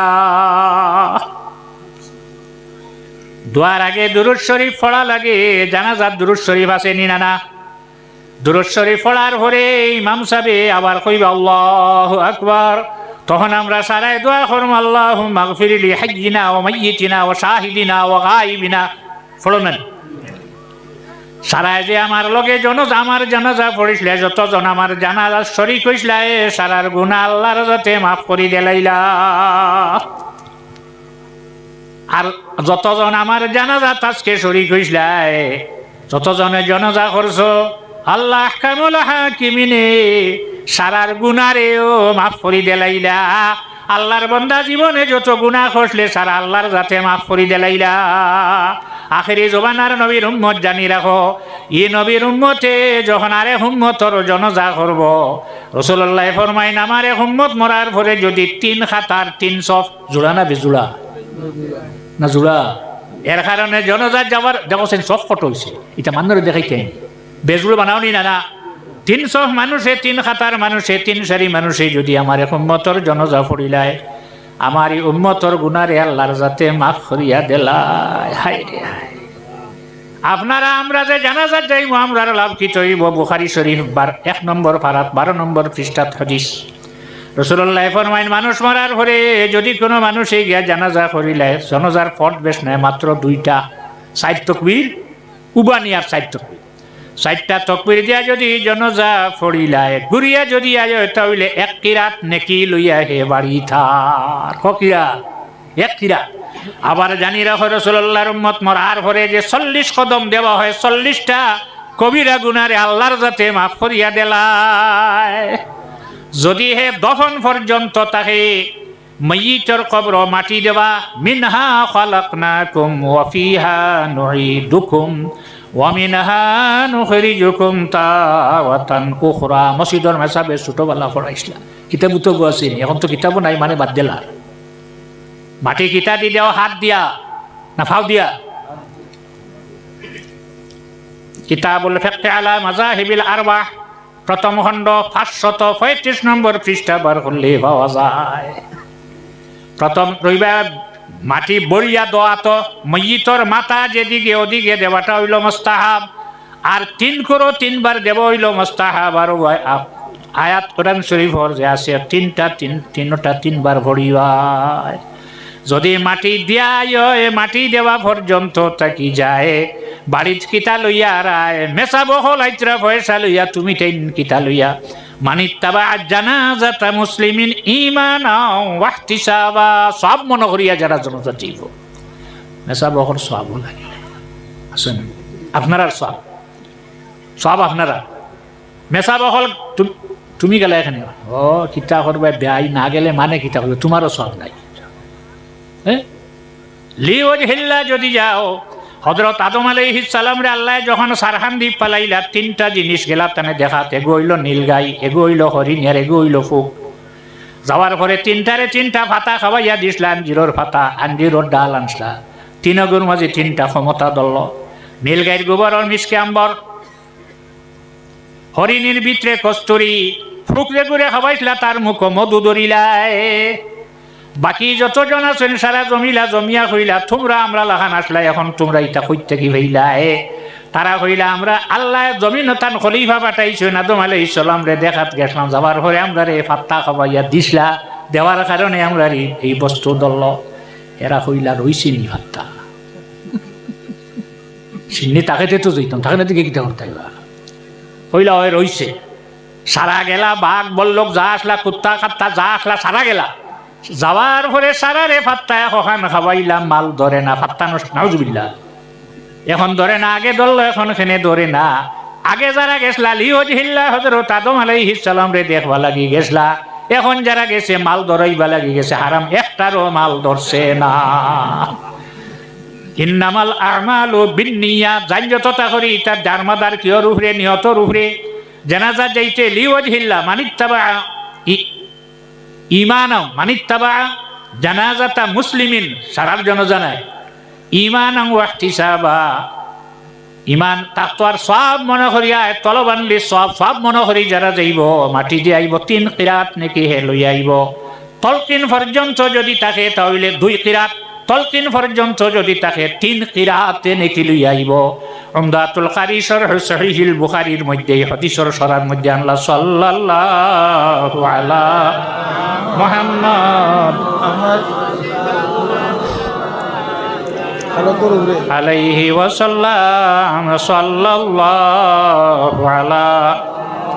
দোয়ার আগে দুরূদ শরীফ পড়া লাগে। জানাজার দুরূদ শরীফ আছে নি না? দুরূদ শরীফ পড়ার পরে ইমাম সাহেব আবার কইবা আল্লাহু আকবার। তখন আমরা সারাই দোয়া করব, আল্লাহুম্মা গফির লি হাইয়িনা ওয়া মাইয়িতিনা ওয়া শাহিদিনা ওয়া গায়িবিনা। ফলমেন সারায় যে আমার লগে আমার জানাজা পড়িসলে, যতজন আমার জানাজা শরীক হইসলা, সারার গুনাহ আল্লাহর যাতে মাফ করি দেলাইলা। আর যতজন আমার জানাজা আজকে শরীক হইসলা, যতজনে জানাজা করছো, আল্লাহ আহকামুল হাকিমিনে সারার গুনারেও মাফ করি দেলাইলা। আল্লাহর বান্দা জীবনে যত গুনাহ করলে সারা আল্লাহর যাতে মাফ করি দেলাইলা। আখেরি জবানার নবীর উম্মত জানি রাখো, ই নবীর উম্মতে যখন আরে উম্মতর জানাজা করব, রাসূলুল্লাহ ফরমাইন আমার উম্মত মরার পরে যদি 3 খাতার 3 সফ জোড়া না বেজোড়া না জোড়া, এর কারণে জানাজা যাবার দেখছেন সফ ফটো হইছে, এটা মানুষের দেখাইতেন বেজুড় বানাও নি না। 300 মানুষে 3 খাতার মানুষে 3 সারি মানুষে যদি আমার উম্মতর জানাজা পড়িলায়, আমার এই উম্মতর গুনারে আল্লাহর যাতে মাফ করিয়া দেলায়। হায় রে হায়। আপনারা আমরা যে জানাজা যাইব, আমরা লাভ কি তৈব? বুখারী শরীফ 1 নম্বর পারাত 12 নম্বর পৃষ্ঠাত হাদিস। রাসূলুল্লাহ ফরমাইন মানুষ মরার পরে যদি কোনো মানুষে গিয়া জানাজা করিলে, জানাজার ফট বেশ নাই, মাত্র 2টা 4 তাকবীর উবানি আর 4 তাকবীর। 4টা তাকবীর দিয়া যদি জানাজা পড়িলায়, ঘুরিয়া যদি আয় তাহলে 1 কিরাত নেকি লইয়া হে বাড়ি থার। কিরা 1 কিরাত। আবার জানি রাখো রাসূলুল্লাহর উম্মত মরার পরে যে 40 কদম দেওয়া হয়, 40টা কবিরা গুনারে আল্লাহর যাতে মাফ করিয়া দিলায়। যদি হে দফন পর্যন্ত তাকে ময়িতর কবর মাটি দেবা, মিনহা খালাকনাকুম ওয়া ফিহা নুঈদুকুম ওয়া মিনহা নুখরিজুকুম তাওয়াতান উখরা। মসজিদের মেসাবে ছোটবেলা পড়াইছিলা, কিতাবও তো আসেনি, এখন তো কিতাবও নাই, মানে বাদ দিলা। মাটি কিতা দি দেও, হাত দিয়া না ফাও দিয়া? কিতাবুল ফিকহ আলা মাযাহিবিল আরবাহ প্রথম খণ্ড 535 নম্বর পৃষ্ঠা বার করলে পাওয়া যায়। প্রথম রইবা মাটি বড়িয়া দোয়া তো ময়িতর মাথা যেদিকে ওদিকে দেওয়াটা হইল মুস্তাহাব, আর 3 করো 3 বার দেব হইল মুস্তাহাব। আর আয়াত কোরআন শরীফর যে আছে তিনটা 3 বার ভরিবায়। যদি মাটি দিয়া মাটি দেওয়া পর্যন্ত থাকি যায়, বাড়িত কিতা লইয়া রায় মেসা বহল আইত্রা পয়সা লইয়া তুমি টেন কিতা লইয়া মানিত্তাবা জানাজাতা মুসলিমিন ঈমানাও ওয়া ইহতিসাবা। সব মনে করিয়া যারা জনজাতি মেসা বহল সব লাগে আসেন আপনারা, সব আপনারা মেসা বহল তুমি গেলে এখানে ও কিতা করবে বেআই না গেলে মানে কিতা করবে, তোমারও সব নাই। লিওয়াজহিল্লা যদি যাও, হযরত আদম আলাইহিস সালাম রে আল্লাহ যখন সারহান দ্বীপ পালাইলা, 3টা জিনিস গেলা তানে দেখাতে। এগো হইল নীলগাই, এগো হইল হরিণ, আর এগো হইল ফুক। যাওয়ার পরে 3টা ফাতা খাওয়াইয়া দিসলা, আঞ্জিরর ফাতা, আঞ্জিরর ডাল আনসলা। 3 গুর মাঝে 3টা ক্ষমতা দল। নীলগাইর গোবর আর মিশকে আম্বর, হরিণীর ভিতরে কস্তুরি, ফুকরে করে খাওয়াইছিলা তার মুখ মধু দরিলায়। বাকি যতজন আছেন সারা জমিয়া কইলা তোমরা আমরা লাখান আসলা, এখন তোমরা ইটা কইতে কি ভাইলা? তারা কইলা আমরা আল্লাহ জমিন তান খলিফা পাঠাইছেন আদম আলাইহিস সালাম রে দেখাত গেছিলাম, যাবার পরে আমরা রে ফাত্তা খাওয়াইয়া দিসলা, দেওয়ার কারণে আমরা এই বস্তু দল। এরা কইলা রইছিনি ফাত্তা চিনি, তাকে তো যাইতাম, তাকে না দিকে কিতা করতে কইলা ওই রইছে। সারা গেলা বাঘ বললোক যা আসলা, কুত্তা খাত্তা যা আসলা সারা গেলা। যাওয়ার পরে সারা রে ফাত্তায় কখান খাওয়াইলাম, মাল ধরে না, ফাত্তা নষ্ট নাউজুবিল্লাহ। এখন ধরে না, আগে ধরলো এখন এখানে ধরে না। আগে যারা গেছলা লিওয়াজহিল্লাহ হযরত আদম আলাইহিস সালাম রে দেখবা লাগি গেছলা, এখন যারা গেছে মাল ধরাইবা লাগি গেছে, হারাম একটারও মাল ধরছে না। ইন্নামাল আমালু বিন্নিয়াত, জান যতটা করি তার দারমাদার কিয়র উপরে, নিয়তর উপরে। জানাজা যাইতে লিওয়াজহিল্লাহ মানিত্তাবা ঈমানাও মানিত্তাবা জানাজাতা মুসলিমিন, সারার জন্য জানায় ঈমানাও ওয়া ইহতিসাবা। ঈমান তাকওয়ার সব মনে করিয়া তলবানলি সব মনে করি যারা যাইব, মাটি দিয়ে আইব, 3 কিরাত নাকি হে লই আইব। তলকিন পর্যন্ত যদি থাকে তাহলে 2 কিরাত, তলকিন পর্যন্ত যদি থাকে 3 কিরাতে নাকি লই আইব। উমদাতুল কারি শরহ সহিহুল বুখারীর মধ্যে হাদিসের সরার মধ্যে আনলা সাল্লাল্লাহু আলা মুহাম্মদ আলাইহি ওয়াসাল্লাম, সাল্লাল্লাহু আলা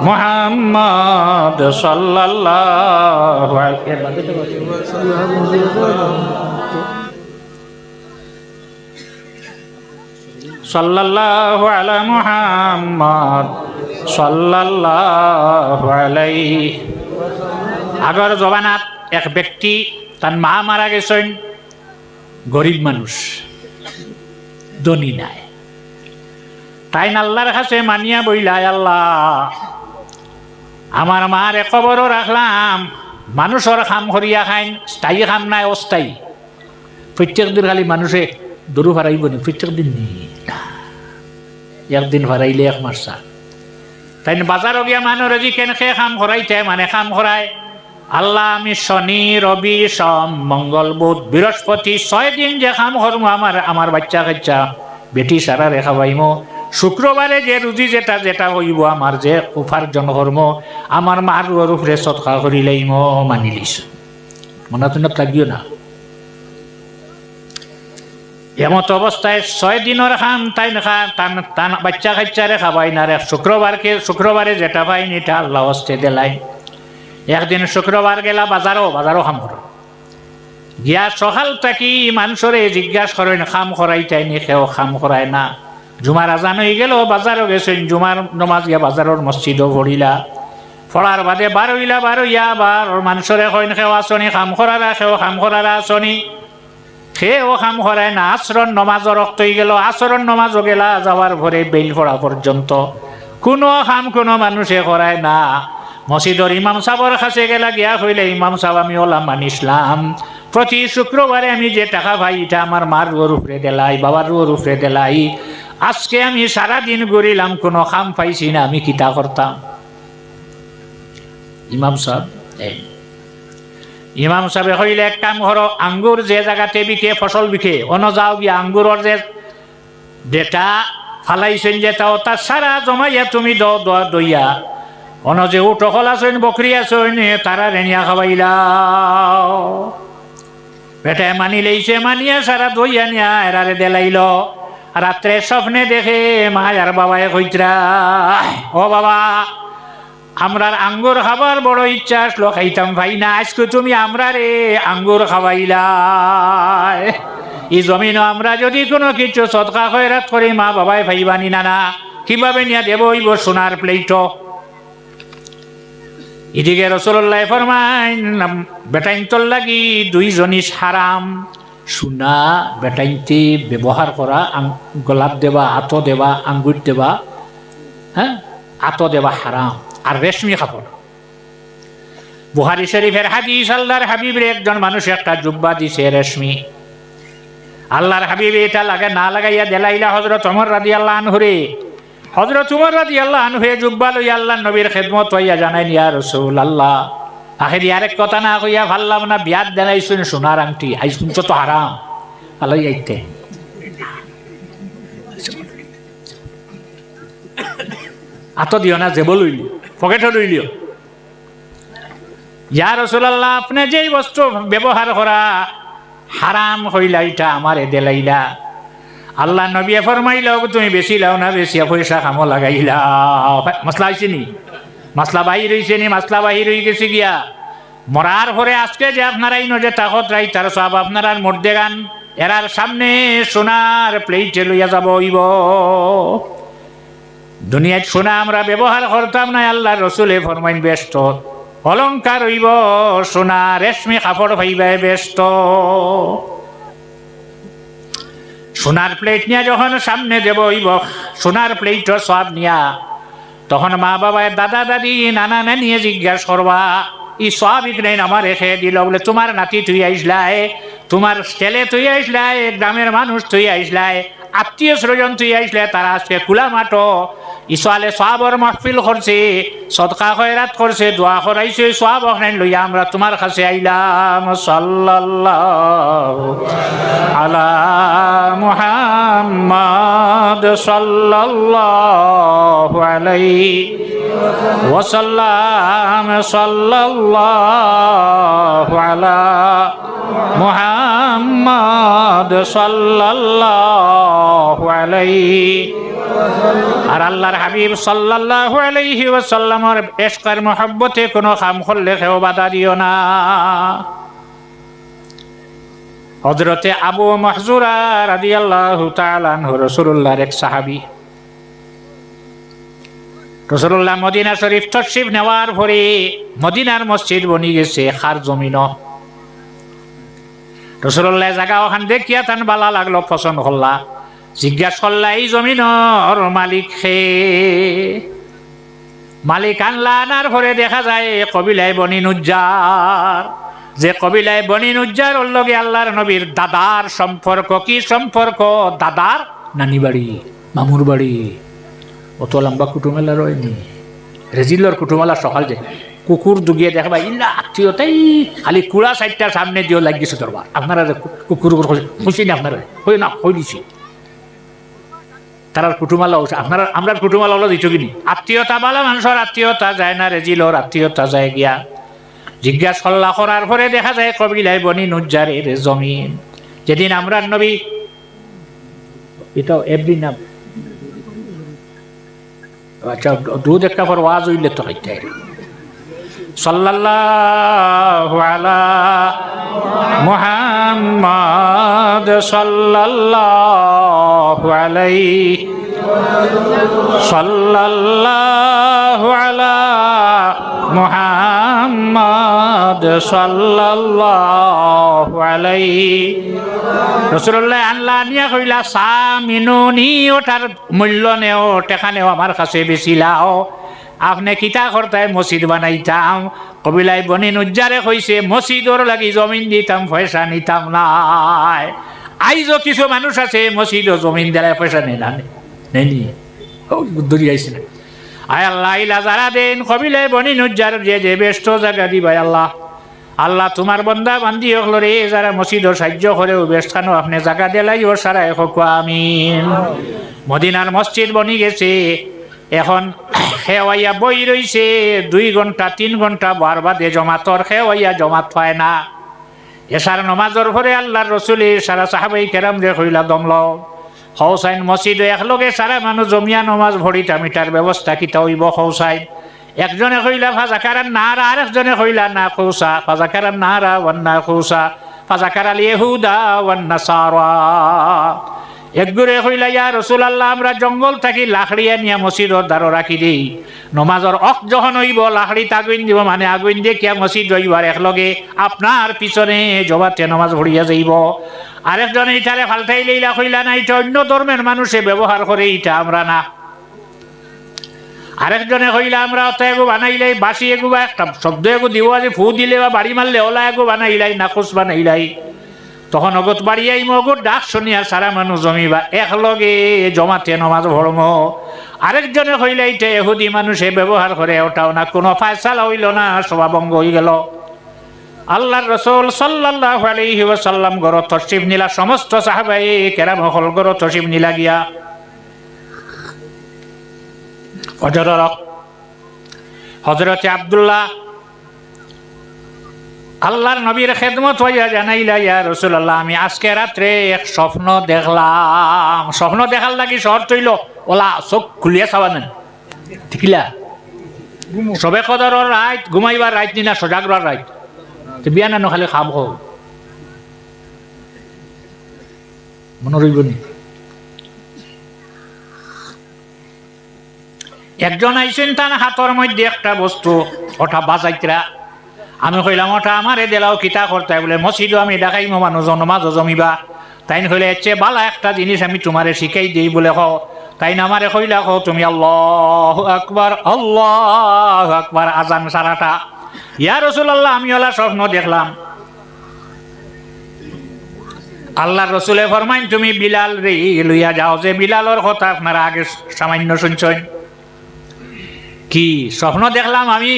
মুহাম্মদ সাল্লাল্লাহু আলাইহি সাল্লাল্লাহু আলা মুহাম্মদ সাল্লাল্লাহু আলাইহি। আগর জবানাত এক ব্যক্তি তার মা মারা গেছেন, গরিব মানুষ, ধনী নাই। তাই আল্লাহর কাছে মানিয়া বইলাই, আল্লাহ আমার মার কবরও রাখলাম, মানুষের খাম করিয়া খাইন, স্থায়ী খাম নাই অস্থায়ী। প্রত্যেক দিন খালি মানুষে দরু ফারাইব নি? প্রত্যেক দিন নি, একদিন ফারাইলে 1 মাস চা। তাই বাজার গিয়া মানুষ আজি কেনেকে খাম করাইতে, মানে খাম করায় আল্লাহ আমি শনি রবি সোম মঙ্গল বুধ বৃহস্পতি 6 দিন যে খাম করবো, আমার বাচ্চা কাচ্চা বেটি সারা রেখা পাইমো। শুক্রবারে যে রুজি যেটা হইব, আমার যে উপার্জন কর্ম, আমার মার উপরে সৎকার করিলেই মানি লিস। মনে তো লাগিও না। এমত অবস্থায় 6 দিনের খাম তাই টান বাচ্চা কাচ্চারে খাবাই না রে। শুক্রবারে যেটা পাইনি এটা আল্লাহ হস্তে দিলাই। একদিন শুক্রবার গেলা বাজারও খাম করো গিয়া, সকাল থাকি মানুষরে জিজ্ঞাসা করেন খাম করাই তাইনি, কেউ খাম করায় না। জুমার আজান হয়ে গেল, বাজারও গেছেন, জুমার নমাজ গিয়া বাজারের মসজিদও পড়িলা, পড়ার বাদে বার হইয়া আবার মানুষরে কইন খেও আসনি, খাম করারা খেও খাম করারা আসনি, সেও খাম করায় না। আচরণ নমাজও রক্ত হয়ে গেল, আচরণ নমাজও গেলা, যাওয়ার পরে বেল পড়া পর্যন্ত কোনো খাম কোনো মানুষে করায় না। মসজিদর ইমাম সাহর কাছে গেলা, গিয়া কইলে, ইমাম সাহেব আমি ওলাম মানিসলাম, প্রতি শুক্রবারে আমি যে টাকা পাই এটা আমার মার রুয়ার উপরে দেলাই, বাবার রুয়ার উপরে দেলাই, আজকে আমি সারাদিন ঘুরিলাম কোনো খাম পাইছি না, আমি কিতা করতাম? ইমাম সাহেব কইলে, এক কাম করো, আঙ্গুর যে জায়গাতে বিকে ফসল বিকে অন যাও গিয়া আঙ্গুরের যে যেটা ফালাইছেন যেটা তার সারা জমাইয়া তুমি দইয়া অন যে উটকল আছেন বকরি আছেন তারা রেনিয়া খাওয়াইলাও। বেটায় মানি লইছে, মানিয়া সারা দইয়া নিয়া এরারে দেলাইল। রাত্রে স্বপ্নে দেখে মা আর বাবায় কইতরা, ও বাবা, আমরার আঙ্গুর খাবার বড় ইচ্ছা আসলো, খাইতাম ভাই না, আজকে তুমি আমরা রে আঙ্গুর খাওয়াইলাই। এই জমিন আমরা যদি কোনো কিছু সদকা খয়রাত করি, মা বাবায় ভাইবানি না, কিভাবে নিয়ে দেব হইব সোনার প্লেট। এদিকে রাসূলুল্লাহ ফরমাইন, বেটাইন্তর লাগি দুই জিনিস হারাম। সোনা বেটাইতে ব্যবহার করা, গোলাপ দেবা, আতো দেবা, আঙ্গুর দেবা, হ্যাঁ, আতো দেবা হারাম। আর রেশমি কাপড়, বুখারী শরীফের হাদিস, আল্লাহর হাবিবের একজন মানুষ একটা জুব্বা দিছে রেশমি। আল্লাহর হাবিব এটা লাগে না লাগাইয়া দেলাইলা হযরত ওমর রাদিয়াল্লাহু আনহু রে। হযরত ওমর রাদিয়াল্লাহু আনহু জুব্বা লইয়া আল্লাহর নবীর খেদমত হইয়া জানাইন, ইয়া রাসূলুল্লাহ, আখের আরেক কথা না কইয়া ভাল্লাম না, বিয়াত দেলাইছেন সোনার আংটি, আইস শুনছ তো হারাম, আলাই আইতে আতো দিও না, জেব লইলিও, পকেটও লইলিও। ইয়া রাসূলুল্লাহ, আপনি যেই বস্তু ব্যবহার করা হারাম হইলা, এটা আমারে দেলাইলা। আল্লাহ নবী ফরমাইল, তুমি বেশি লাও না, বেশি পয়সা খামো লাগাইলা। মশলা হয়েছে নি, মশলা বাহির হয়েছে নি, মশলা বাহির হয়ে গেছে গিয়া। মরার পরে আজকে যে আপনারা এই নজে তাকত রাই, তার সব আপনারা মর্দে গান এরার সামনে সোনার প্লেটে লইয়া যাব হইব। দুনিয়ায় সোনা আমরা ব্যবহার করতাম না, আল্লাহ রসুলে ফরমাইন ব্যস্ত অলংকার হইব সোনা, রেশমি কাপড় হইবে ব্যস্ত। সোনার প্লেট নিয়ে যখন সামনে দেব হইব, সোনার প্লেট সব নিয়া, তখন মা বাবা, দাদা দাদি, নানা নানিয়ে জিজ্ঞাসা করবা, ই সব ইকরাইন আমার রেখে দিল, বলে তোমার নাতি তুই আইসলাই, তোমার ছেলে তুই আইসলাই, গ্রামের মানুষ তুই আইসলাই, আত্মীয় স্বজন তুই আইসলে, তারা আজকে কুলা মাটো ইসলে সবর মাহফিল করছে, সদকা খয়রাত করছে, দোয়া করাইছে, সব ওখানে লইয়া আমরা তোমার কাছে আইলাম। সাল্লাল্লাহু আলা মুহাম্মাদ সাল্লাল্লাহু আলাইহি ওয়াসাল্লাম, সাল্লাল্লাহু আলা মুহাম্মাদ সাল্লাল্লাহু আলাইহি। আর আল্লাহর হাবিব সাল্লাল্লাহু আলাইহি ওয়াসাল্লামের ইশকের মহব্বতে কোনো কাম করলে কেউ বাধা দিও না। হযরতে আবু মাহজুরা রাদিয়াল্লাহু তাআলা আনহু রাসূলুল্লাহর এক সাহাবী। রাসূলুল্লাহ মদিনা শরীফ তশরিফ নেওয়ার পরে মদিনার মসজিদ বনি গেছে খার জমিন। রাসূলুল্লাহ জায়গা ওখান দেখিয়া তান বালা লাগলো, পছন্দ করলা, জিজ্ঞাসা করলা, এই জমিনের মালিক হে? মালিক আনলা, আনার পরে দেখা যায় কবিলায় বনি নুজ্জার। যে কবিলায় বনি নুজ্জার ওর লগে আল্লাহর নবীর দাদার সম্পর্ক। কি সম্পর্ক? দাদার নানি বাড়ি, মামুর বাড়ি। অত লম্বা কুটুমেলা রয়নি, রেজিলর কুটুমেলা সকাল যে কুকুর দুগিয়ে দেখবা, ইল্লা আত্মীয়তাই খালি কুড়া সাইডটার সামনে দিও লাগিয়েছে দরবার। আপনারা কুকুর খুশি না? আপনারা হই না, হই দিছি তার কুটুমালা। আপনারা আমরা কুটুমালা হলো দিচ্ছ কিনি? আত্মীয়তা বালা মানুষের আত্মীয়তা যায় না, রেজিলর আত্মীয়তা যায় গিয়া। জিজ্ঞাসা করলা, করার পরে দেখা যায় কবিলায় বনি নুজ্জারের জমিন। যেদিন আমরা নবী, এটাও এভরি নাম, আচ্ছা দুধ একটা পর ওয়াজ হইলে তো হইতে সাল্লাল্লাহু আলা মুহাম্মাদ সাল্লাল্লাহু আলাইহি সাল্লাল্লাহু আলা মুহাম্মাদ সাল্লাল্লাহু আলাইহি। রাসূলুল্লাহ আল্লাহ নিয়া কইলা সামিনুনি, ওটার মূল্য নেও, টাকা নেও, আমার কাছে বেশি লাও। আপনি কিতা করতাই মসজিদ বানাইতাম, কবিলাই বনি নুজ্জারে কইছে মসজিদর লাগি জমিন দিতাম, পয়সা নিতাম নাই। আইজও কিছু মানুষ আছে মসজিদ ও জমিন দেয় পয়সা নেই না, নেই দূরি আইছিল। আয় আল্লাহ ইলা যারা দেন কবিলাই বনি নুজ্জার যে ব্যস্ত জায়গা দিবাই আল্লাহ, আল্লাহ তোমার বন্দা বান্দি হল রে, যারা মসজিদর সাহায্য করে ব্যস্তানো আপনি জায়গা দেলাই ও সারা হোক আমিন। মদিনার মসজিদ বনি গেছে, এখন খেওয়াইয়া বই রইছে 2 ঘন্টা 3 ঘন্টা বারবাদে জমাতর খেওয়াইয়া জমাত পায় না। এসার নমাজর পরে আল্লাহর রসুল সারা সাহাবাই কেরাম রে কইলা দমল হৌসাইন মসজিদ একলগে সারা মানুষ জমিয়া নমাজ ভরিটা মিটার ব্যবস্থা কিতা হইব হৌসাইন। একজনে কইলা ফাজাকারান নারা, আরেকজনে কইলা না কৌসা, ফাজাকারান নারা ওয়ান্না কৌসা, ফাজাকারাল ইহুদা ওয়ান্না সারা। একগুরে কইলা ইয়া রাসূলুল্লাহ আমরা জঙ্গল থাকি লাকড়িয়া নিয়া মসজিদর দ্বারো রাখি দেই, নমাজর অক যখন হইব লাকড়ি তাগুইন দিব, মানে আগুইন দিয়ে কিয়া মসজিদ হইবার একলগে আপনার পিছনে জবাতে নমাজ ভরিয়া যাইব। আরেকজনে ইটারে ফালতাই লইলা কইলা না এটা অন্য ধর্মের মানুষে ব্যবহার করে, এটা আমরা না। আরেকজনে কইলা আমরা অত এগো বানাইলাই, বাসি এগো বা একটা শব্দ এগো দিব, যে ফু দিলে বা বাড়ি মারলে ওলা এগো বানাইলাই, নাকচ বানাইলাই। তখন অগত বাড়িয়াই মগত ডাক শুনিয়া সারা মানুষ জমিবা একলগে জমাতে নমাজ ভরম। আরেকজনে কইলা এটা ইহুদি মানুষে ব্যবহার করে, ওটাও না, কোনো ফায়সালা হইল না, সভাভঙ্গ হয়ে গেল। আল্লাহর রাসূল সাল্লাল্লাহু আলাইহি ওয়াসাল্লাম গর তশরিফ নিলা, সমস্ত সাহাবায়ে কেরাম হল গর তশরিফ নিলা গিয়া হযরতে আব্দুল্লাহ আল্লাহর নবীর খেদমত হইয়া জানাইলা ইয়া রাসূলুল্লাহ আমি আজকে রাত্রে এক স্বপ্ন দেখলাম। স্বপ্ন দেখার লাগি শর্ত হইল ওলা চোখ খুলিয়া চাওয়া নেন, ঠিকিলা সবে কদরের রাত ঘুমাইবার রাত নিনা সজাগরার রাত, বিয়া না খালি খাব হোক মনে রইব নি। একজন আইসেন তার হাতর মধ্যে একটা বস্তু, ওটা বাজাইতরা। আমি কইলাম ওটা আমারে দিলাও, কিতা করতে বলে মসজিদও আমি দেখাইমো মানুষ নমাজও জমিবা। তাই কইলে এর চেয়ে বালা একটা জিনিস আমি তোমারে শিখাই দিই বলে কও। তাই না আমারে কইলা কও তুমি আল্লাহু আকবার আল্লাহু আকবার আজান সারাটা। ইয়া রাসূলুল্লাহ আমি ওলা স্বপ্ন দেখলাম। আল্লাহর রাসূলে ফরমাইন তুমি বিলাল রে লইয়া যাও, যে বিলালর কথা আপনারা আগে সামান্য শুনছেন। কি স্বপ্ন দেখলাম আমি,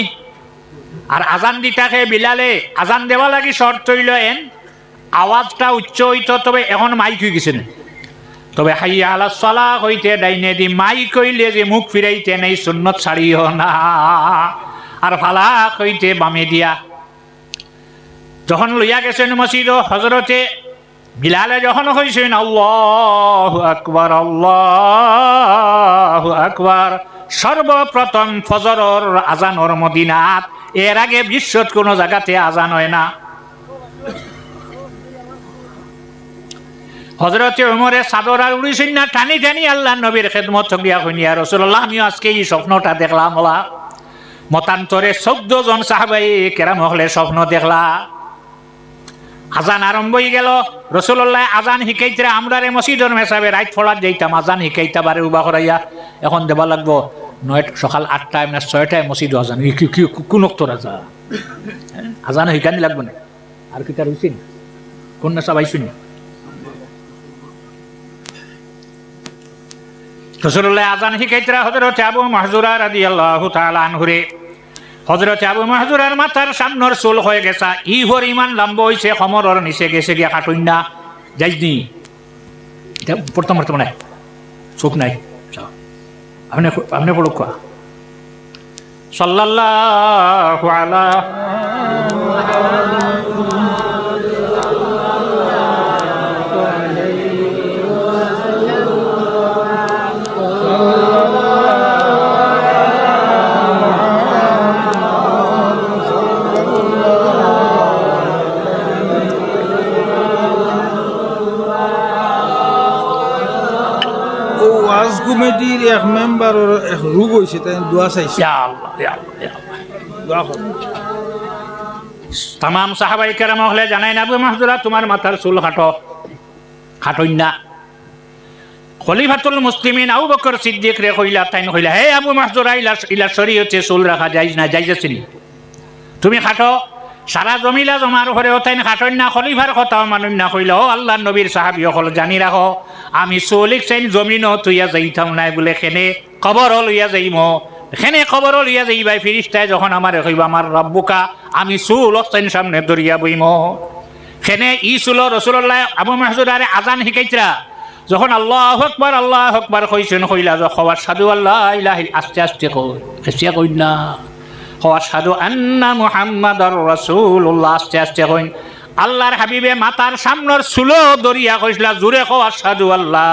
আর আজান দিতাকে বিলালে আজান দেওয়া লাগি শর্ত হইল এন আওয়াজটা উচ্চ হইত, তবে এখন মাইক হয়ে গেছে না, তবে হাইয়া আলাস সালাহ হইতে ডাইনে দি মাইক হইলে যে মুখ ফিরাইতে নেই সুন্নত ছাড়িও না, আর ফালাক হইতে বামে দিয়া। যখন লইয়া গেছেন মসজিদ হজরতে বিলালে যখন কইছেন আল্লাহু আকবার আল্লাহু আকবার, সর্বপ্রথম ফজরের আজানর মদিনাত, এর আগে বিশ্বত কোন জায়গাতে আজান হয় না। হযরতে ওমরে চাদর আর উড়িছেন না, টানি টানি আল্লাহ নবীর খেদমত গিয়া কইনিয়া রাসূলুল্লাহ আমিও আজকে এই স্বপ্নটা দেখলাম। ওলা মতান্তরে 14 জন সাহাবায়ে কেরাম হলে স্বপ্ন দেখলা। আজান আরম্ভ হয়ে গেল, রাসূলুল্লাহ আজান শিখাইতে আমরারে মসজিদের মেসাবে রাত ফলাত যাইতাম, আজান শিখাইতা বারে উবা করাইয়া এখন দেবা লাগবো 9 সকাল 8টায় না 6টায় মসজিদ আজান, কোন অক্তর আজান আজান শিখানি লাগবে না। আর কি তার হইছেন কোন না সবাই শুনি রাসূলুল্লাহ আজান শিখাইতে হযরত আবু মাহজুরা রাদিয়াল্লাহু তাআলা আনহুরে। হযরত আবু মাহজুরার মাথার সামনের চুল হয়ে গেছে, ই পরিমাণ লম্বা হইছে, কমরের নিচে গেছে গিয়া কাটুন না যাইনি, এটা প্রথম বর্তমানে চোখ নাই। আপনি আপনি পড়ুক সাল্লাল্লাহু আলা কমিটির এক মেম্বারের এক রোগ হয়েছে, তাই দোয়া চাইছে। ইয়া আল্লাহ, ইয়া আল্লাহ, ইয়া আল্লাহ। দোয়া করুন। তামাম সাহাবাই কেরাম হলে জানাই না, আবু মাহজুরা তোমার মাথার চুল খাটইন না। খলিফাতুল মুসলিমিন আবু বকর সিদ্দিক রে কইলা, তাইন কইলা, হে আবু মাহজুরা, ইলা শরীয়তে চুল রাখা যাইজ না, যাইজ আছিল, তুমি খাটো। সারা জমিলা জমার ঘরেও তাইন খাটইন না, খলিফার কথাও মানুন না। কইলা, ও আল্লাহ নবীর সাহাবি হল জানি রাখো, আমি চুলিক চাইন জমিনও তুইয়া যাইতাম নাই বলে খেনে কবর লইয়া যাইম, খেনে কবর লইয়া যাইবাই। ফিরিস্তায় যখন আমার কইব আমার রব্বুকা, আমি চুল চাইন সামনে দরিয়া বইম। খেনে ই চুল রসুল্লাহ আবু মাহজুরারে আজান শিকাইতরা, যখন আল্লাহু আকবার কইছেন, কইলা যে আশহাদু আল্লা ইলাহা ইল্লাল্লাহ, আস্তে আস্তে কই, খেসিয়া কই না, আশহাদু আন্না মুহাম্মাদার রাসূলুল্লাহ, আস্তে আস্তে কইন। আল্লাহর হাবিবে মাতার সামনের চুলো দরিয়া কইসলা, জোরে কও আশহাদু আল্লা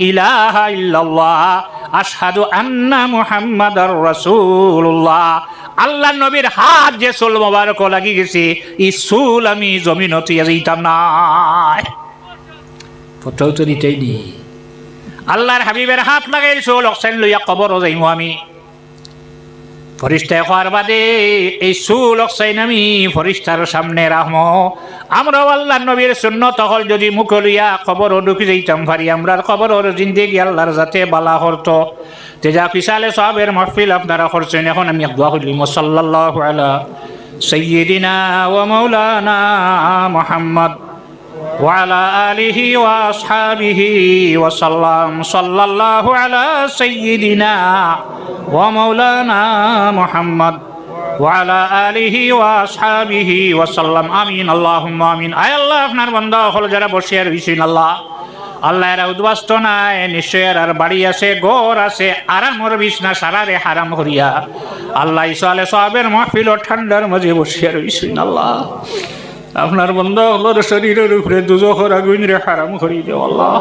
ইলাহা ইল্লাল্লাহ, আশহাদু আন্না মুহাম্মাদার রাসূলুল্লাহ। আল্লাহ নবীর হাত যে চুল মোবারক লাগি গেছে, এই চুল আমি জমিনত যাইতাম না। ফটো তো দিতেই নি, আল্লাহর হাবিবের হাত লাগাই চুল অক্সাইন লইয়া কবর যাইমু আমি। ফরিস্তায় হওয়ার বাদে এই চুল অক্সাইন আমি ফরিস্তার সামনে রাখমো। আমরাও আল্লাহ নবীর সুন্নত হল যদি মুখ লইয়া কবর ঢুকি যাইতাম পারি, আমরার কবর জিন্দেগি আল্লাহর যাতে বালা করত। তেজা পিছালে সবের মাহফিল আপনারা করছেন। এখন আমি দোয়া করিম, সাল্লাল্লাহু আলা সাইয়্যিদিনা ওয়া মাওলানা মুহাম্মদ وعلى آله وأصحابه وسلم. صلى الله على سيدنا ومولانا محمد وعلى آله وأصحابه وسلم. آمين اللهم آمين. আয় আল্লাহ, আপনার বান্দা হল যারা বসে রইছেন, আল্লাহ আল্লাহ এরা উদ্বাস্ত নাই, নিশ্চয় আর বাড়ি আছে, ঘর আছে, আরামর বিছনা সারারে হারাম করিয়া আল্লাহ ইসালে সাহাবের মাহফিল ও ঠান্ডার মাঝে বসে রইছেন। আল্লাহ আপনার বন্ধ হলোর শরীরের উপরে দুজখর আগুন রে হারাম করি দেও। আল্লাহ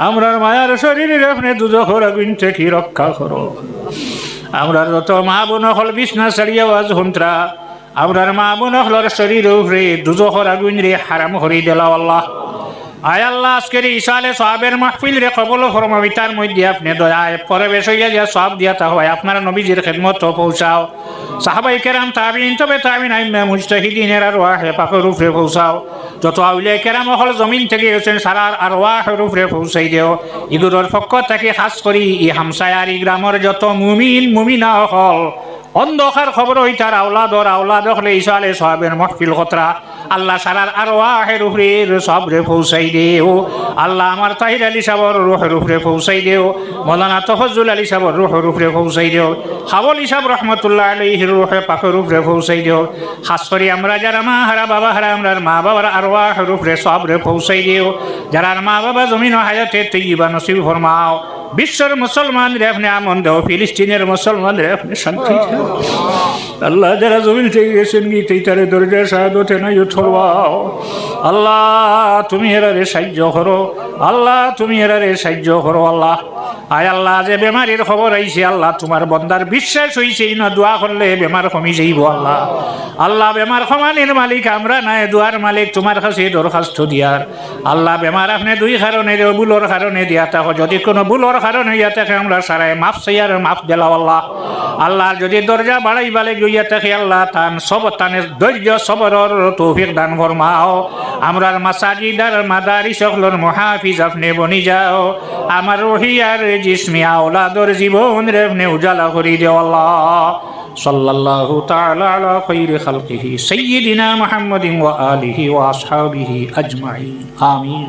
আমরার মায়ার শরীরের আপনি দুজখর আগুন থেকে রক্ষা করো। আমরার যত মা বোন হল বিছনা ছাড়িয়া আজ হন্ত্রা, আমরার মা বোন হলোর শরীরের উপরে দুজখর আগুন রে হারাম করি দিলাও। আল্লাহ আয় আল্লাহ, আজকের ইসালে সাহাবের মাহফিল রে কবল ফরমাবি, তার মধ্যে আপনি দয়ায় পরিবেশ হইয়া যা সব দিয়া তা হয় আপনার নবীজির খেদমত পৌঁছাও। সাহাবাই কেরাম, তাবিঈন, তবে তাবিঈন, আইম্মা মুজতাহিদিনের আরওয়াহে পাকের উপরে পৌঁছাও। যত আউলিয়া কেরাম হল জমিন থেকে গেছেন, সারার আরওয়াহের উপরে পৌঁছাই দেও। ইগুলোর পক্ষ থেকে খাস করি ই হামসায়ার ই গ্রামের যত মুমিন মুমিনা হল অন্ধকার খবর হই তার আওলাদ হলে ইসালে সাহাবের মাহফিল খতরা আল্লাহ সারার আরওয়াহের উপরে সবরে পৌঁছাই দেও। আল্লাহ আমার তাহির আলী সাহর রুহের উপরে পৌঁছাই দেও। মৌলানা তফজ্জুল আলী সাহর রুহের উপরে পৌঁছাই দেও। হাবল ইসাব রহমতুল্লাহ আলাইহির রুহে পাকের উপরে পৌঁছাই দেও। খাস করে আমরা যারা মা হারা বাবা হারা, আমরার মা বাবার আরওয়াহের উপরে সবরে পৌঁছাই দেও। যারা মা বাবা জমিন হায়াতে তৈবা নসিব ফরমাও। বিশ্বের মুসলমান রে আপনি আমন দেও, ফিলিস্তিনের মুসলমান রে আপনি শান্তি দেও। আল্লাহ যারা জমিন থেকে গেছেন গীতে তারে দরজা শাহাদতে নাই উঠরবাও। আল্লাহ তুমি এরারে সাহায্য করো, আল্লাহ তুমি এরারে সাহায্য করো। আল্লাহ আয় আল্লাহ, যে বেমারির খবর আইছে, আল্লাহ তোমার বন্দার বিশ্বাস হইছে না দোয়া করলে বেমার কমি যাইব। আল্লাহ আল্লাহ বেমার ক্ষমানির মালিক আমরা নাই, দোয়ার মালিক তোমার কাছে দরখাস্ত দিয়ার। আল্লাহ বেমার আপনি দুই কারণে দেও, ভুলোর কারণে দিয়া থাকো। যদি কোনো ভুলোর কারণে হইয়া থাকে আমরা সারাই মাফ চাইয়ার মাফ দিলাও। আল্লাহ আল্লাহ যদি দরজা বাড়াই বালে গইয়া থাকে, আল্লাহ তান সব তানে ধৈর্য সবরের তৌফিক দান ফরমাও। আমরার মাসাজিদার মাদারিস সকলের মুহাফিজ আপনি বনি যাও। আমার রহিয়ার জিসমি আওলাদর জীবন রে আপনি উজালা করি দেও। আল্লাহ সাল্লাল্লাহু তাআলা আলা খায়রি খালকিহি সাইয়্যিদিনা মুহাম্মাদিন ওয়া আলিহি ওয়া আসহাবিহি আজমাইন। আমিন।